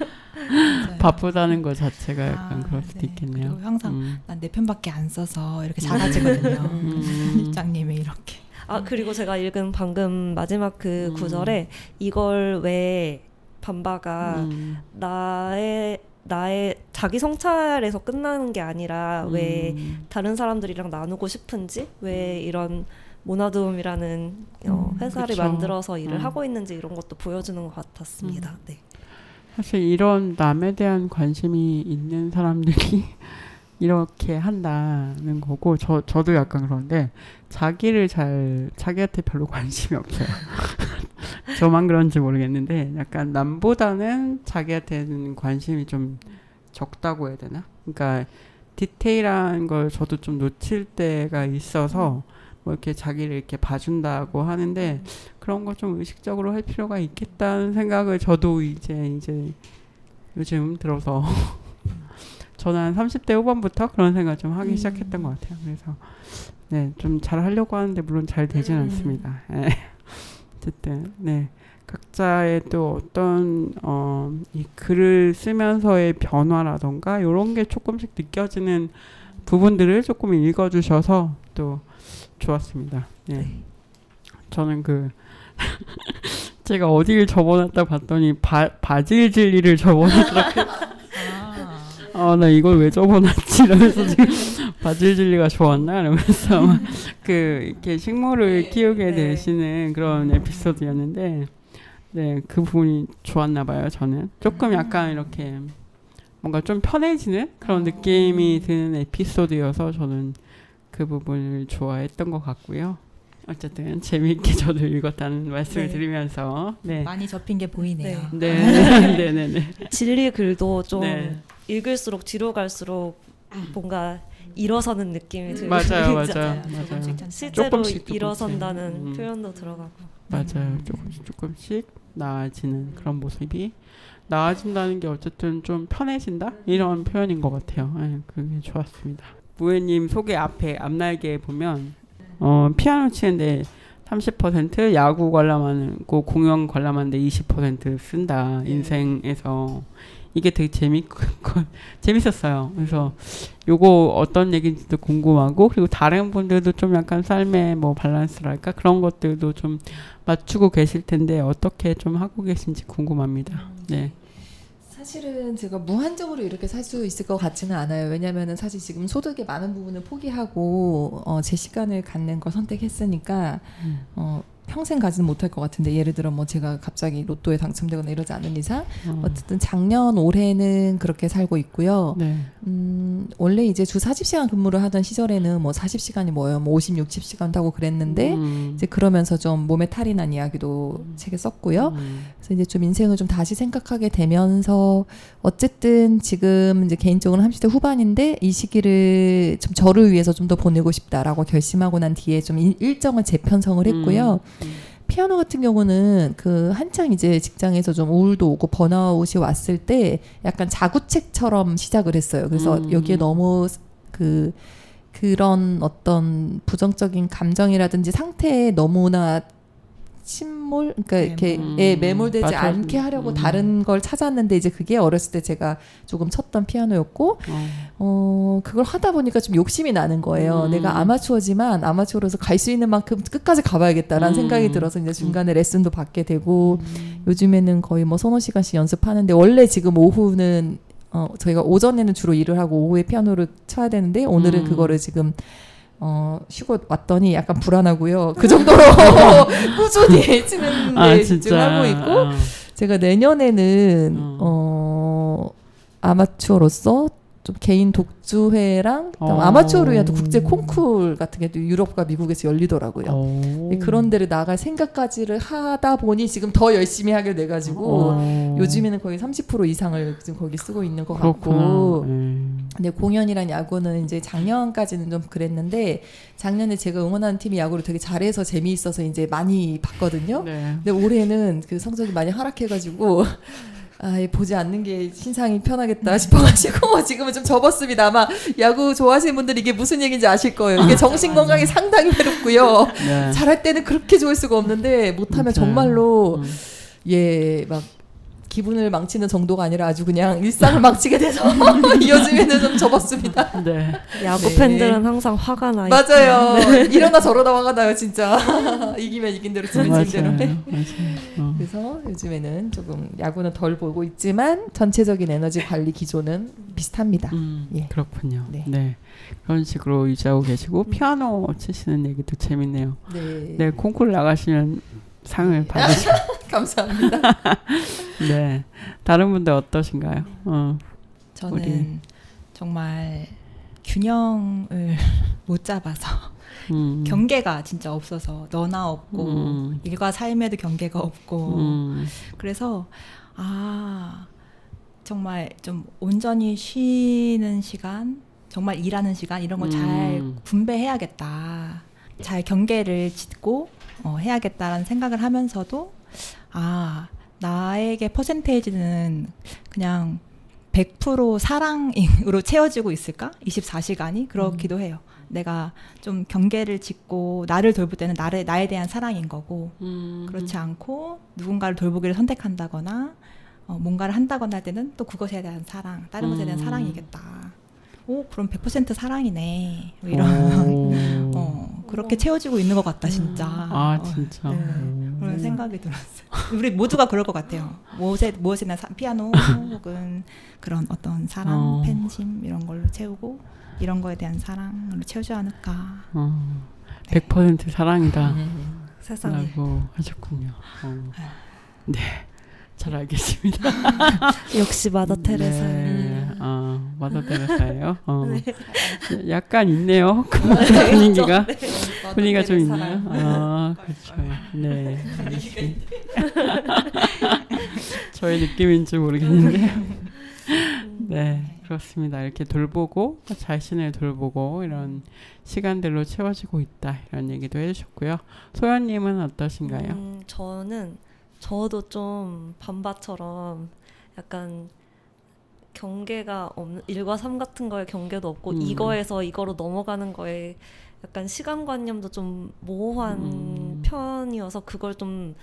바쁘다는 것 자체가 약간 그럴 수도 네. 있겠네요. 그리고 항상 난 내 편밖에 안 써서 이렇게 작아지거든요. 실장님이 이렇게. 그리고 제가 읽은 방금 마지막 그 구절에 이걸 왜 반바가 나의 자기 성찰에서 끝나는 게 아니라 왜 다른 사람들이랑 나누고 싶은지 왜 이런 모나둠이라는 회사를 그쵸. 만들어서 일을 하고 있는지 이런 것도 보여주는 것 같았습니다. 네. 사실 이런 남에 대한 관심이 있는 사람들이 이렇게 한다는 거고 저도 약간 그런데 자기한테 별로 관심이 없어요. 저만 그런지 모르겠는데 약간 남보다는 자기한테는 관심이 좀 적다고 해야 되나? 그러니까 디테일한 걸 저도 좀 놓칠 때가 있어서 뭐 이렇게 자기를 이렇게 봐준다고 하는데 그런 거 좀 의식적으로 할 필요가 있겠다는 생각을 저도 이제 요즘 들어서 저는 한 30대 후반부터 그런 생각 좀 하기 시작했던 것 같아요. 그래서 네, 좀 잘 하려고 하는데 물론 잘 되진 않습니다. 네. 어쨌든 네. 각자의 또 어떤 이 글을 쓰면서의 변화라던가 이런 게 조금씩 느껴지는 부분들을 조금 읽어주셔서 또 좋았습니다. 네. 저는 제가 어디를 접어놨다 봤더니 바질 진리를 접어놨더라고요. 나 이걸 왜 접어놨지? 이러면서 지금 바질 진리가 좋았나? 이러면서 이렇게 식물을 키우게 되시는 그런 에피소드였는데 네, 그 부분이 좋았나 봐요. 저는 조금 약간 이렇게 뭔가 좀 편해지는 그런 느낌이 드는 에피소드여서 저는 그 부분을 좋아했던 것 같고요. 어쨌든 재미있게 저도 읽었다는 말씀을 드리면서 네. 많이 접힌 게 보이네요. 네. 진리 글도 좀 네. 읽을수록 뒤로 갈수록 뭔가 일어서는 느낌이 들고 맞아요. 실제로 조금씩. 일어선다는 표현도 들어가고 맞아요. 조금씩 나아지는 그런 모습이 나아진다는 게 어쨌든 좀 편해진다 이런 표현인 것 같아요. 네, 그게 좋았습니다. 무해님 소개 앞날개에 보면 피아노 치는데 30% 야구 관람하고 공연 관람하는데 20% 쓴다 인생에서. 이게 되게 재밌었어요. 그래서 요거 어떤 얘기인지도 궁금하고 그리고 다른 분들도 좀 약간 삶의 뭐 밸런스랄까 그런 것들도 좀 맞추고 계실 텐데 어떻게 좀 하고 계신지 궁금합니다. 네. 사실은 제가 무한적으로 이렇게 살 수 있을 것 같지는 않아요. 왜냐면은 사실 지금 소득의 많은 부분을 포기하고 제 시간을 갖는 걸 선택했으니까 평생 가지는 못할 것 같은데 예를 들어 뭐 제가 갑자기 로또에 당첨되거나 이러지 않는 이상 어쨌든 작년 올해는 그렇게 살고 있고요. 네. 원래 이제 주 40시간 근무를 하던 시절에는 뭐 40시간이 뭐예요? 뭐 50, 60시간도 하고 그랬는데 이제 그러면서 좀 몸에 탈이 난 이야기도 책에 썼고요. 그래서 이제 좀 인생을 좀 다시 생각하게 되면서 어쨌든 지금 이제 개인적으로 30대 후반인데 이 시기를 좀 저를 위해서 좀 더 보내고 싶다라고 결심하고 난 뒤에 좀 일정을 재편성을 했고요. 피아노 같은 경우는 한창 이제 직장에서 좀 우울도 오고 번아웃이 왔을 때 약간 자구책처럼 시작을 했어요. 그래서 여기에 너무 그런 어떤 부정적인 감정이라든지 상태에 너무나 그러니까 이렇게 매몰되지 않게 하려고 다른 걸 찾았는데 이제 그게 어렸을 때 제가 조금 쳤던 피아노였고 그걸 하다 보니까 좀 욕심이 나는 거예요. 내가 아마추어지만 아마추어로서 갈 수 있는 만큼 끝까지 가봐야겠다라는 생각이 들어서 이제 중간에 레슨도 받게 되고 요즘에는 거의 뭐 서너 시간씩 연습하는데 원래 지금 오후는 저희가 오전에는 주로 일을 하고 오후에 피아노를 쳐야 되는데 오늘은 그거를 지금 쉬고 왔더니 약간 불안하고요. 그 정도로 꾸준히 치는 데 집중하고 있고 제가 내년에는 아마추어로서 좀 개인 독주회랑 아마추어를 위한 국제 콩쿨 같은 게 또 유럽과 미국에서 열리더라고요. 그런 데를 나갈 생각까지를 하다 보니 지금 더 열심히 하게 돼가지고 요즘에는 거의 30% 이상을 지금 거기 쓰고 있는 것 같고 근데 공연이랑 야구는 이제 작년까지는 좀 그랬는데 작년에 제가 응원하는 팀이 야구를 되게 잘해서 재미있어서 이제 많이 봤거든요. 근데 올해는 그 성적이 많이 하락해가지고 보지 않는 게 신상이 편하겠다 싶어가지고 지금은 좀 접었습니다. 아마 야구 좋아하시는 분들이 이게 무슨 얘기인지 아실 거예요. 이게 정신건강이 상당히 괴롭고요. 잘할 때는 그렇게 좋을 수가 없는데 못하면 정말로 막 기분을 망치는 정도가 아니라 아주 그냥 일상을 망치게 돼서 요즘에는 좀 접었습니다. 야구 팬들은 항상 화가 나요. 맞아요. 이러나 저러나 화가 나요 진짜. 이기면 이긴 대로 지면 진 대로. 그래서 요즘에는 조금 야구는 덜 보고 있지만 전체적인 에너지 관리 기조는 비슷합니다. 그렇군요. 네. 그런 식으로 유지하고 계시고 피아노 치시는 얘기도 재밌네요. 네, 콩쿠르 나가시면 상을 받으시고 감사합니다. 네, 다른 분들 어떠신가요? 저는 정말 균형을 못 잡아서 경계가 진짜 없어서 너나 없고 일과 삶에도 경계가 없고 그래서 정말 좀 온전히 쉬는 시간 정말 일하는 시간 이런 거 잘 분배해야겠다. 잘 경계를 짓고 해야겠다라는 생각을 하면서도 나에게 퍼센테이지는 그냥 100% 사랑으로 채워지고 있을까? 24시간이? 그렇기도 해요. 내가 좀 경계를 짓고 나를 돌볼 때는 나에 대한 사랑인 거고 그렇지 않고 누군가를 돌보기를 선택한다거나 뭔가를 한다거나 할 때는 또 그것에 대한 사랑, 다른 것에 대한 사랑이겠다. 그럼 100% 사랑이네. 뭐 이런 그렇게 채워지고 있는 것 같다 진짜. 진짜. 그런 생각이 들었어요. 우리 모두가 그럴 것 같아요. 무엇이나 피아노 혹은 그런 어떤 사랑, 팬심 이런 걸로 채우고 이런 거에 대한 사랑으로 채우지 않을까. 100% 사랑이다. 세상에. 라고 하셨군요. 네. 잘 알겠습니다. 역시 마더 테레사. 네. 마더 테레사예요. 약간 있네요. 그 분위기가. 분위기가 좀 있나요? 그렇죠. 네. 알겠습니다. 저의 느낌인지 모르겠는데. 네, 그렇습니다. 이렇게 돌보고 자신을 돌보고 이런 시간들로 채워지고 있다 이런 얘기도 해주셨고요. 소연님은 어떠신가요? 저도 좀 반바처럼 약간 경계가 없는 일과 삶 같은 거에 경계도 없고 이거에서 이거로 넘어가는 거에 약간 시간관념도 좀 모호한 편이어서 그걸 좀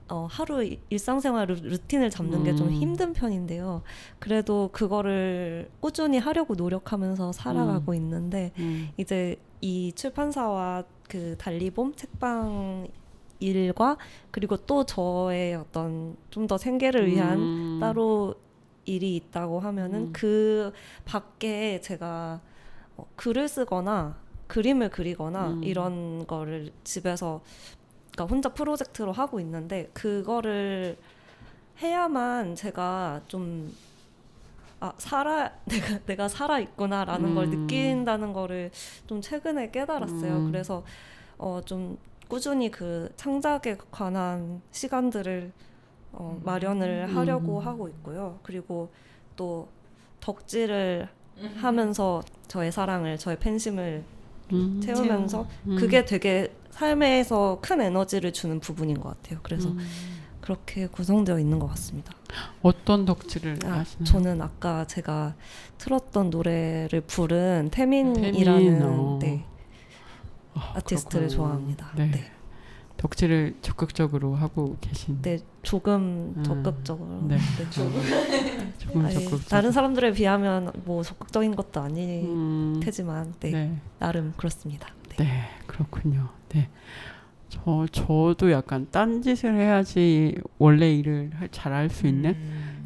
하루 일상생활 루틴을 잡는 게 좀 힘든 편인데요. 그래도 그거를 꾸준히 하려고 노력하면서 살아가고 있는데 이제 이 출판사와 그 달리봄 책방 일과 그리고 또 저의 어떤 좀 더 생계를 위한 따로 일이 있다고 하면은 그 밖에 제가 글을 쓰거나 그림을 그리거나 이런 거를 집에서 그러니까 혼자 프로젝트로 하고 있는데 그거를 해야만 제가 좀 내가 살아 있구나라는 걸 느낀다는 거를 좀 최근에 깨달았어요. 그래서 좀 꾸준히 그 창작에 관한 시간들을 마련을 하려고 하고 있고요. 그리고 또 덕질을 하면서 저의 사랑을, 저의 팬심을 채우면서 그게 되게 삶에서 큰 에너지를 주는 부분인 것 같아요. 그래서 그렇게 구성되어 있는 것 같습니다. 어떤 덕질을 하시나요? 저는 아까 제가 틀었던 노래를 부른 태민이라는 네, 아티스트를 그렇구나. 좋아합니다. 네. 네. 덕질을 적극적으로 하고 계신. 네, 조금 적극적으로. 네. 네. 조금 아니, 적극적으로. 다른 사람들에 비하면 뭐 적극적인 것도 아닐 테지만 네, 네. 나름 그렇습니다. 네. 네, 그렇군요. 네. 저도 약간 딴짓을 해야지 원래 일을 잘 할 수 있는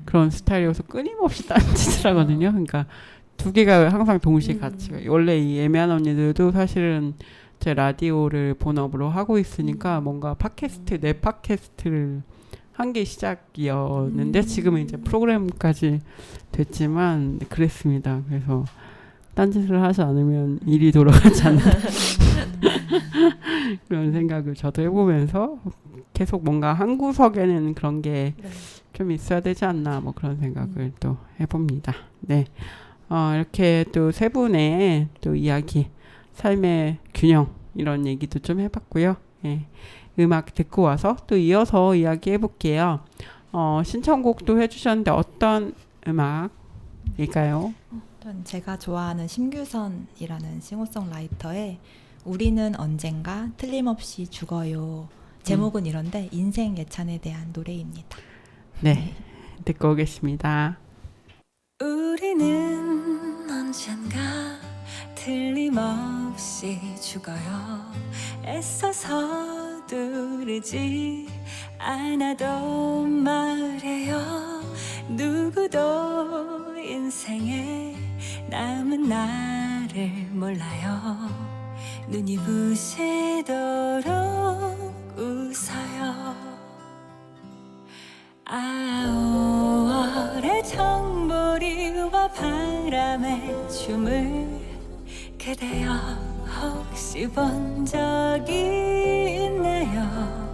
그런 스타일이어서 끊임없이 딴짓을 하거든요. 그러니까 두 개가 항상 동시에 같이. 원래 이 애매한 언니들도 사실은 제 라디오를 본업으로 하고 있으니까 뭔가 내 팟캐스트를 한 게 시작이었는데 지금은 이제 프로그램까지 됐지만 그랬습니다. 그래서 딴짓을 하지 않으면 일이 돌아가지 않는다. 그런 생각을 저도 해보면서 계속 뭔가 한 구석에는 그런 게 좀 있어야 되지 않나 뭐 그런 생각을 또 해봅니다. 네, 이렇게 또 세 분의 또 이야기, 삶의 균형 이런 얘기도 좀 해봤고요. 예, 음악 듣고 와서 또 이어서 이야기 해볼게요. 신청곡도 해주셨는데 어떤 음악일까요? 제가 좋아하는 심규선이라는 싱어송라이터의 우리는 언젠가 틀림없이 죽어요. 제목은 이런데 인생 예찬에 대한 노래입니다. 네, 듣고 오겠습니다. 우리는 언젠가 틀림없이 죽어요. 애써 서두르지 않아도 말해요. 누구도 인생에 남은 나를 몰라요. 눈이 부시도록 웃어요. 5월의 청보리와 바람의 춤을 그대여 혹시 본 적이 있나요?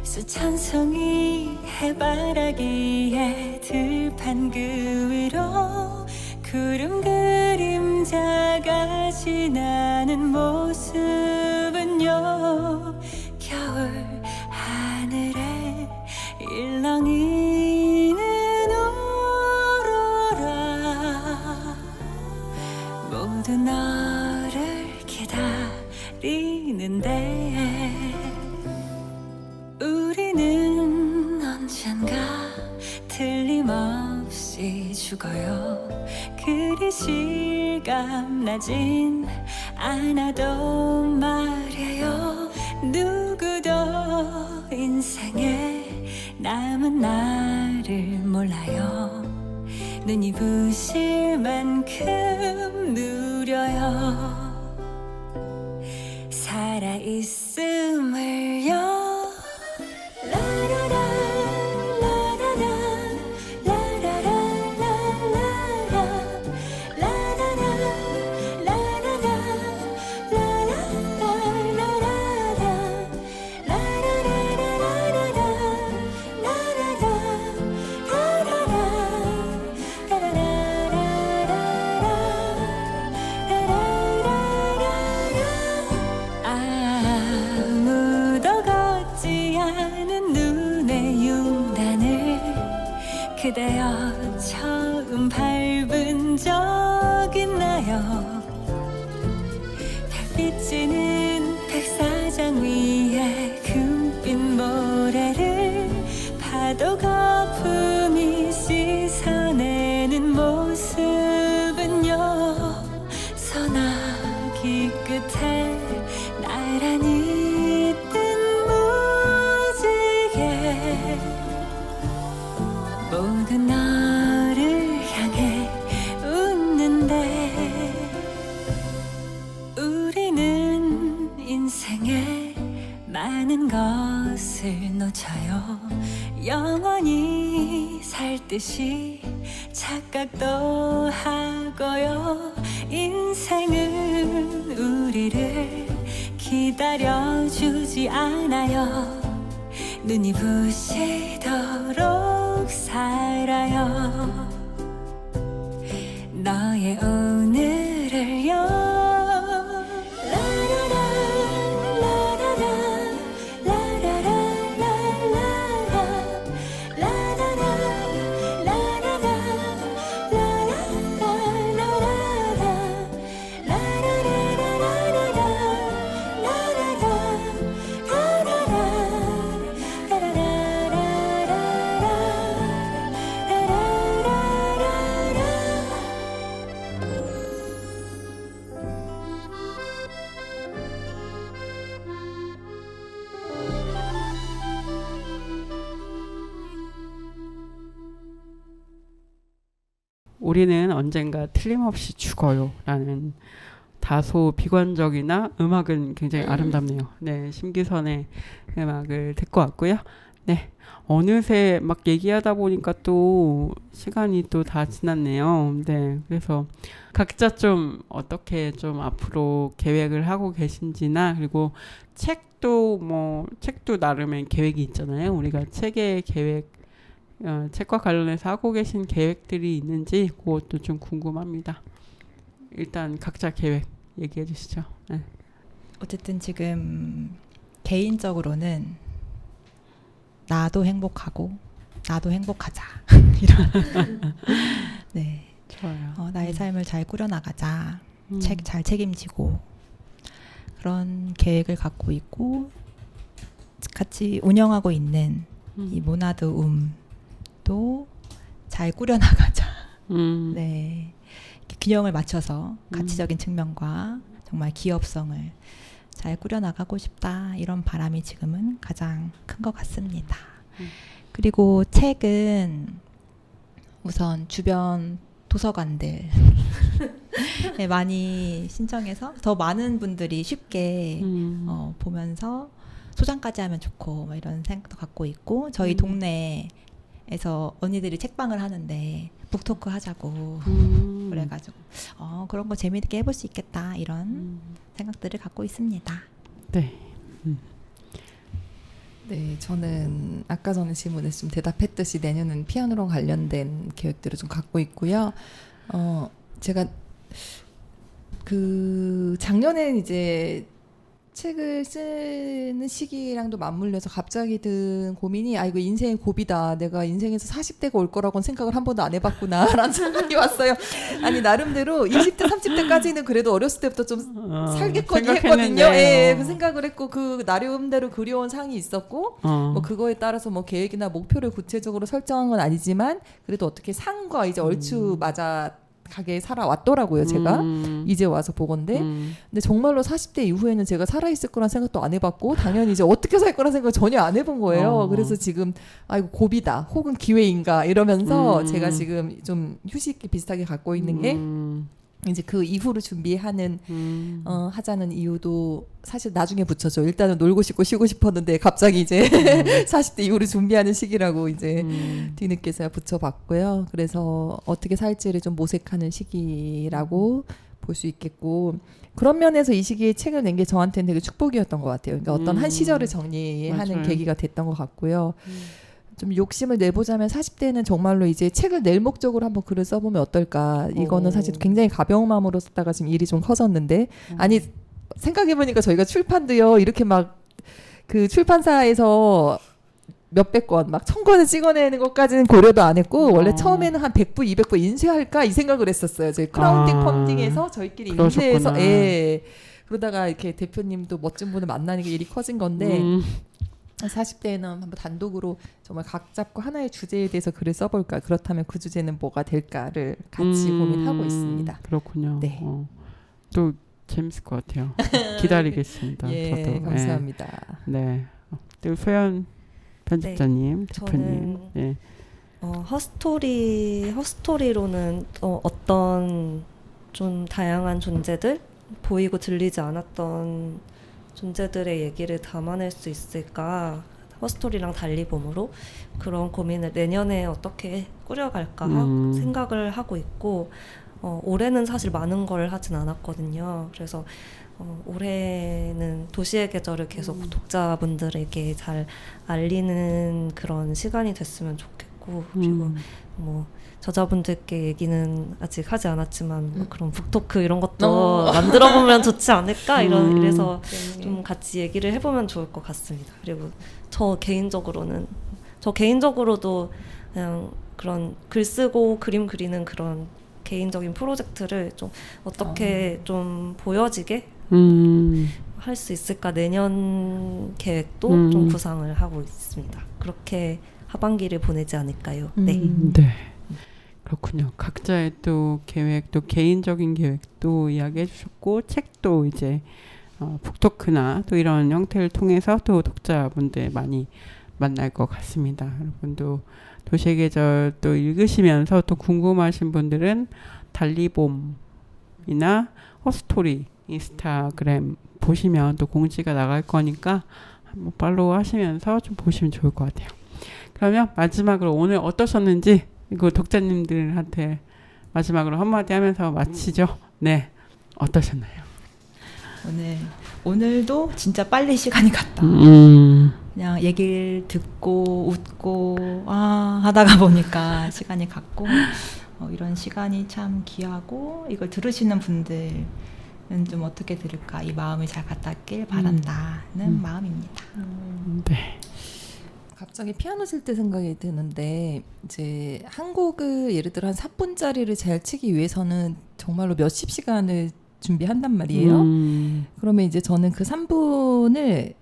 수천 송이 해바라기에 들판 그 위로 구름 그림자가 지나는 모습은요 겨울 하늘에 일렁이는 오로라 모두 너를 기다리는데 우리는 언젠가 틀림없이 죽어요. 그리 실감나진 않아도 말이에요. 누구도 인생에 남은 나를 몰라요. 눈이 부실 만큼 누려요. 살아있음을요. 아무도 걷지 않은 눈의 융단을 그대여 처음 밟은 적 있나요? 달빛 지는 백사장 위에 금빛 모래를 파도 거품이 씻어내는 모습은요 소나기 끝에 나란히 뜬 무지개 모두 너를 향해 웃는데 우리는 인생에 많은 것을 놓쳐요. 영원히 살 듯이 착각도 하고요. 인생은 우리를 기다려주지 않아요. 눈이 부시도록 살아요. 너의 오늘을요. 우리는 언젠가 틀림없이 죽어요 라는 다소 비관적이나 음악은 굉장히 아름답네요. 네, 심기선의 음악을 듣고 왔고요. 네, 어느새 막 얘기하다 보니까 또 시간이 또 다 지났네요. 네, 그래서 각자 좀 어떻게 좀 앞으로 계획을 하고 계신지나 그리고 책도 나름의 계획이 있잖아요. 우리가 책의 계획 책과 관련해서 하고 계신 계획들이 있는지 그것도 좀 궁금합니다. 일단 각자 계획 얘기해 주시죠. 네. 어쨌든 지금 개인적으로는 나도 행복하고 나도 행복하자 이런 네 좋아요. 나의 삶을 잘 꾸려나가자 책 잘 책임지고 그런 계획을 갖고 있고 같이 운영하고 있는 이 모나드움도 잘 꾸려나가자. 네. 균형을 맞춰서 가치적인 측면과 정말 기업성을 잘 꾸려나가고 싶다. 이런 바람이 지금은 가장 큰 것 같습니다. 그리고 책은 우선 주변 도서관들 네, 많이 신청해서 더 많은 분들이 쉽게 보면서 소장까지 하면 좋고 뭐 이런 생각도 갖고 있고 저희 동네에서 언니들이 책방을 하는데 북토크 하자고 그래가지고 그런 거 재미있게 해볼 수 있겠다 이런 생각들을 갖고 있습니다. 네. 네, 저는 아까 전에 질문에 좀 대답했듯이 내년은 피아노랑 관련된 계획들을 좀 갖고 있고요. 제가 그 작년엔 이제 책을 쓰는 시기랑도 맞물려서 갑자기 든 고민이 이거 인생의 고비다. 내가 인생에서 40대가 올 거라고는 생각을 한 번도 안 해봤구나 라는 생각이 왔어요. 아니 나름대로 20대 30대까지는 그래도 어렸을 때부터 좀 살겠거니 했거든요. 예, 그 생각을 했고 그 나름대로 그려온 상이 있었고 뭐 그거에 따라서 뭐 계획이나 목표를 구체적으로 설정한 건 아니지만 그래도 어떻게 상과 이제 얼추 맞아 가게 살아왔더라고요. 제가 이제 와서 보건데 근데 정말로 40대 이후에는 제가 살아있을 거란 생각도 안 해봤고 당연히 이제 어떻게 살 거란 생각을 전혀 안 해본 거예요. 그래서 지금 이거 고비다 혹은 기회인가 이러면서 제가 지금 좀 휴식 비슷하게 갖고 있는 게 이제 그 이후로 준비하는 하자는 이유도 사실 나중에 붙여줘. 일단은 놀고 싶고 쉬고 싶었는데 갑자기 이제 40대 이후로 준비하는 시기라고 이제 뒤늦게서야 붙여봤고요. 그래서 어떻게 살지를 좀 모색하는 시기라고 볼 수 있겠고 그런 면에서 이 시기에 책을 낸 게 저한테는 되게 축복이었던 것 같아요. 그러니까 어떤 한 시절을 정리하는 맞아요. 계기가 됐던 것 같고요. 좀 욕심을 내보자면 40대는 정말로 이제 책을 낼 목적으로 한번 글을 써보면 어떨까. 이거는 사실 굉장히 가벼운 마음으로 썼다가 지금 일이 좀 커졌는데 아니 생각해보니까 저희가 출판도요 이렇게 막 그 출판사에서 몇백 권, 막 1000권을 찍어내는 것까지는 고려도 안 했고 원래 처음에는 한 100부, 200부 인쇄할까 이 생각을 했었어요. 저희 크라우딩 펀딩에서 저희끼리 인쇄해서 예. 그러다가 이렇게 대표님도 멋진 분을 만나니까 일이 커진 건데 40대에는 한번 단독으로 정말 각 잡고 하나의 주제에 대해서 글을 써볼까. 그렇다면 그 주제는 뭐가 될까를 같이 고민하고 있습니다. 그렇군요. 네. 또 재밌을 것 같아요. 기다리겠습니다. 예, 저도. 감사합니다. 네. 또 소연 편집자님, 대표님. 저는 예. 허스토리로는 어떤 좀 다양한 존재들 보이고 들리지 않았던 존재들의 얘기를 담아낼 수 있을까 허스토리랑 달리봄으로 그런 고민을 내년에 어떻게 꾸려갈까 생각을 하고 있고 올해는 사실 많은 걸 하진 않았거든요. 그래서 올해는 도시의 계절을 계속 독자분들에게 잘 알리는 그런 시간이 됐으면 좋겠고 그리고 뭐 저자분들께 얘기는 아직 하지 않았지만 뭐 그런 북토크 이런 것도 만들어보면 좋지 않을까 이래서 좀 같이 얘기를 해보면 좋을 것 같습니다. 그리고 저 개인적으로도 그냥 그런 글 쓰고 그림 그리는 그런 개인적인 프로젝트를 좀 어떻게 좀 보여지게 할 수 있을까 내년 계획도 좀 구상을 하고 있습니다. 그렇게 하반기를 보내지 않을까요? 네. 네. 그렇군요. 각자의 또 계획, 또 개인적인 계획도 이야기해 주셨고 책도 이제 북토크나 또 이런 형태를 통해서 또 독자분들 많이 만날 것 같습니다. 여러분도 도시의 계절 또 읽으시면서 또 궁금하신 분들은 달리봄이나 허스토리 인스타그램 보시면 또 공지가 나갈 거니까 한번 팔로우 하시면서 좀 보시면 좋을 것 같아요. 그러면 마지막으로 오늘 어떠셨는지 이거 독자님들한테 마지막으로 한마디 하면서 마치죠. 네, 어떠셨나요? 오늘도 진짜 빨리 시간이 갔다. 그냥 얘기를 듣고 웃고 하다가 보니까 시간이 갔고 이런 시간이 참 귀하고 이걸 들으시는 분들은 좀 어떻게 들을까 이 마음이 잘 갔다길 바란다는 마음입니다. 네. 갑자기 피아노 칠 때 생각이 드는데 이제 한 곡을 예를 들어 한 3분짜리를 잘 치기 위해서는 정말로 몇십 시간을 준비한단 말이에요. 그러면 이제 저는 그 3분을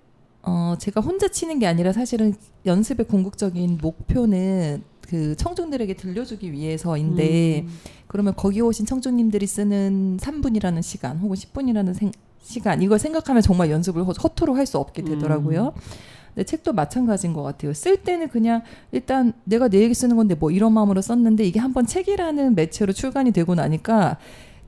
제가 혼자 치는 게 아니라 사실은 연습의 궁극적인 목표는 그 청중들에게 들려주기 위해서인데 그러면 거기 오신 청중님들이 쓰는 3분이라는 시간 혹은 10분이라는 시간 이걸 생각하면 정말 연습을 허투루 할 수 없게 되더라고요. 근데 책도 마찬가지인 것 같아요. 쓸 때는 그냥 일단 내가 내 얘기 쓰는 건데 뭐 이런 마음으로 썼는데 이게 한번 책이라는 매체로 출간이 되고 나니까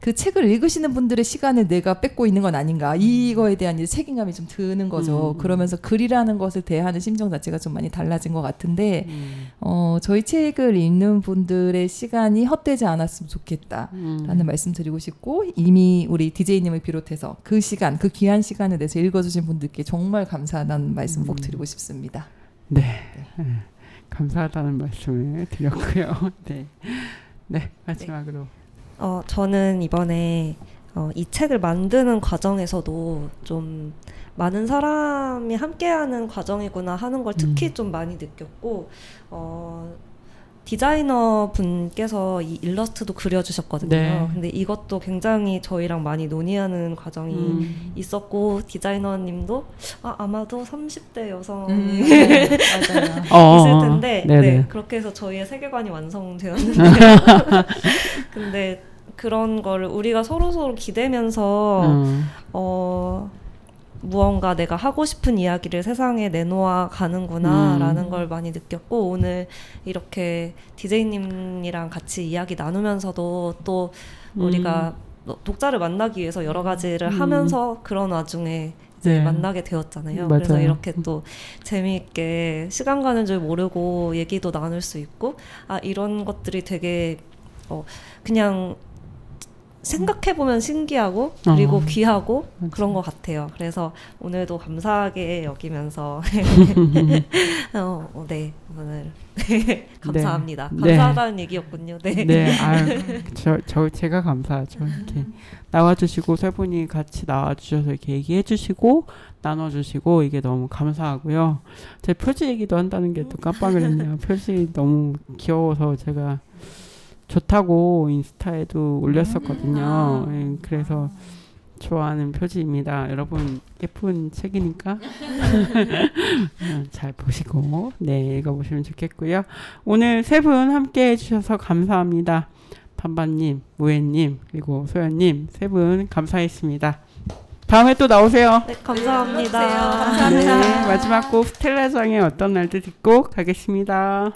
그 책을 읽으시는 분들의 시간을 내가 뺏고 있는 건 아닌가 이거에 대한 이제 책임감이 좀 드는 거죠. 그러면서 글이라는 것을 대하는 심정 자체가 좀 많이 달라진 것 같은데 저희 책을 읽는 분들의 시간이 헛되지 않았으면 좋겠다라는 말씀 드리고 싶고 이미 우리 DJ님을 비롯해서 그 시간 그 귀한 시간을 내서 읽어주신 분들께 정말 감사하다는 말씀 꼭 드리고 싶습니다. 네. 감사하다는 말씀을 드렸고요. 네. 네, 마지막으로. 저는 이번에 이 책을 만드는 과정에서도 좀 많은 사람이 함께하는 과정이구나 하는 걸 특히 좀 많이 느꼈고 디자이너 분께서 이 일러스트도 그려주셨거든요. 네. 근데 이것도 굉장히 저희랑 많이 논의하는 과정이 있었고 디자이너님도 아마도 30대 여성이 맞아요. 있을 텐데 네네. 네, 그렇게 해서 저희의 세계관이 완성되었는데요. 근데 그런 거를 우리가 서로 기대면서 무언가 내가 하고 싶은 이야기를 세상에 내놓아 가는구나라는 걸 많이 느꼈고 오늘 이렇게 DJ님이랑 같이 이야기 나누면서도 또 우리가 독자를 만나기 위해서 여러 가지를 하면서 그런 와중에 이제 네. 만나게 되었잖아요. 맞아요. 그래서 이렇게 또 재미있게 시간 가는 줄 모르고 얘기도 나눌 수 있고 이런 것들이 되게 그냥 생각해보면 신기하고 그리고 귀하고 맞아. 그런 것 같아요. 그래서 오늘도 감사하게 여기면서 네 오늘 감사합니다. 네. 감사하다는 얘기였군요. 네. 네, 제가 감사하죠. 이렇게 나와주시고 세 분이 같이 나와주셔서 이렇게 얘기해주시고 나눠주시고 이게 너무 감사하고요. 제 표지 얘기도 한다는 게 또 깜빡을 했네요. 표지 너무 귀여워서 제가 좋다고 인스타에도 올렸었거든요. 그래서 좋아하는 표지입니다. 여러분 예쁜 책이니까 잘 보시고 읽어보시면 좋겠고요. 오늘 세 분 함께 해주셔서 감사합니다. 반반님, 무혜님 그리고 소연님 세 분 감사했습니다. 다음에 또 나오세요. 네, 감사합니다. 감사합니다. 네, 마지막 곡 스텔라장의 어떤 날도 듣고 가겠습니다.